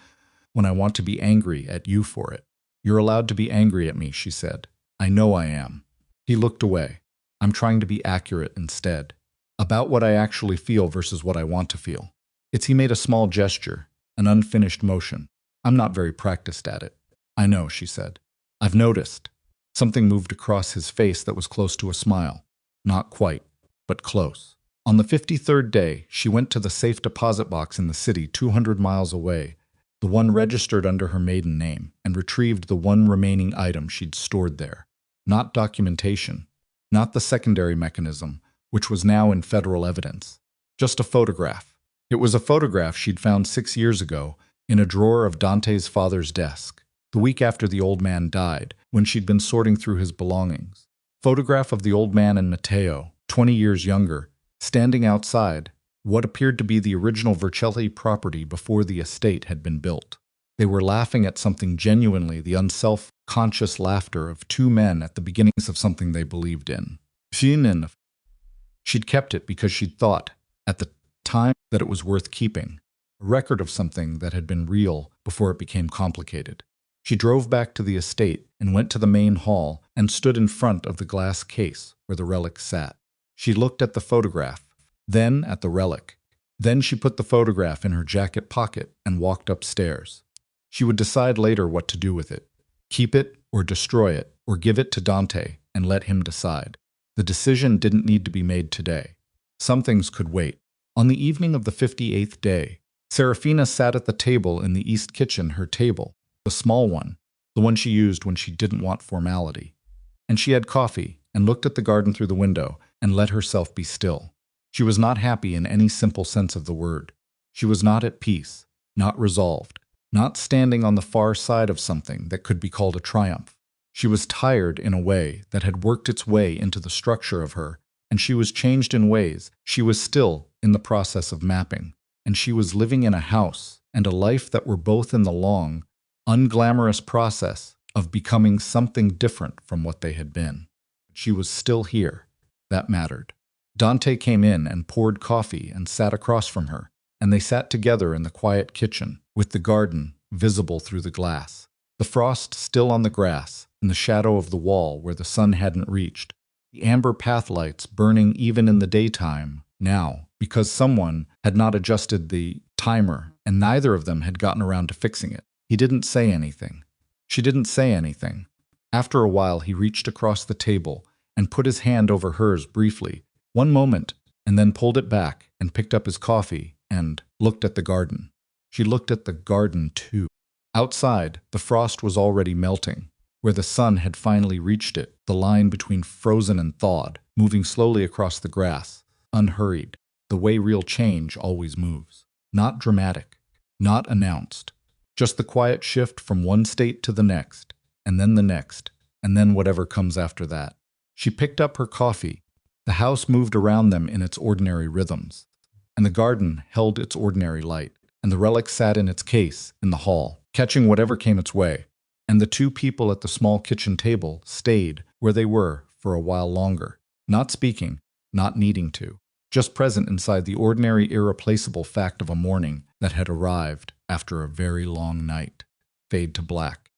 when I want to be angry at you for it. You're allowed to be angry at me, she said. I know I am. He looked away. I'm trying to be accurate instead. About what I actually feel versus what I want to feel. He made a small gesture, an unfinished motion. I'm not very practiced at it. I know, she said. I've noticed. Something moved across his face that was close to a smile. Not quite, but close. On the 53rd day, she went to the safe deposit box in the city 200 miles away, the one registered under her maiden name, and retrieved the one remaining item she'd stored there. Not documentation, not the secondary mechanism, which was now in federal evidence. Just a photograph. It was a photograph she'd found 6 years ago in a drawer of Dante's father's desk, the week after the old man died, when she'd been sorting through his belongings. Photograph of the old man and Matteo, 20 years younger, standing outside what appeared to be the original Vercelli property before the estate had been built. They were laughing at something genuinely, the unself-conscious laughter of two men at the beginnings of something they believed in. She'd kept it because she'd thought, at the time, that it was worth keeping, a record of something that had been real before it became complicated. She drove back to the estate and went to the main hall and stood in front of the glass case where the relic sat. She looked at the photograph, then at the relic. Then she put the photograph in her jacket pocket and walked upstairs. She would decide later what to do with it. Keep it or destroy it or give it to Dante and let him decide. The decision didn't need to be made today. Some things could wait. On the evening of the 58th day, Serafina sat at the table in the east kitchen, her table, the small one, the one she used when she didn't want formality. And she had coffee and looked at the garden through the window and let herself be still. She was not happy in any simple sense of the word. She was not at peace, not resolved, not standing on the far side of something that could be called a triumph. She was tired in a way that had worked its way into the structure of her, and she was changed in ways she was still in the process of mapping, and she was living in a house and a life that were both in the long, unglamorous process of becoming something different from what they had been. She was still here. That mattered. Dante came in and poured coffee and sat across from her, and they sat together in the quiet kitchen, with the garden visible through the glass, the frost still on the grass, in the shadow of the wall where the sun hadn't reached, the amber path lights burning even in the daytime now, because someone had not adjusted the timer and neither of them had gotten around to fixing it. He didn't say anything. She didn't say anything. After a while, he reached across the table and put his hand over hers briefly, one moment, and then pulled it back and picked up his coffee and looked at the garden. She looked at the garden too. Outside, the frost was already melting. Where the sun had finally reached it, the line between frozen and thawed, moving slowly across the grass, unhurried, the way real change always moves. Not dramatic, not announced, just the quiet shift from one state to the next, and then whatever comes after that. She picked up her coffee. The house moved around them in its ordinary rhythms, and the garden held its ordinary light, and the relic sat in its case in the hall, catching whatever came its way. And the two people at the small kitchen table stayed where they were for a while longer, not speaking, not needing to, just present inside the ordinary, irreplaceable fact of a morning that had arrived after a very long night. Fade to black.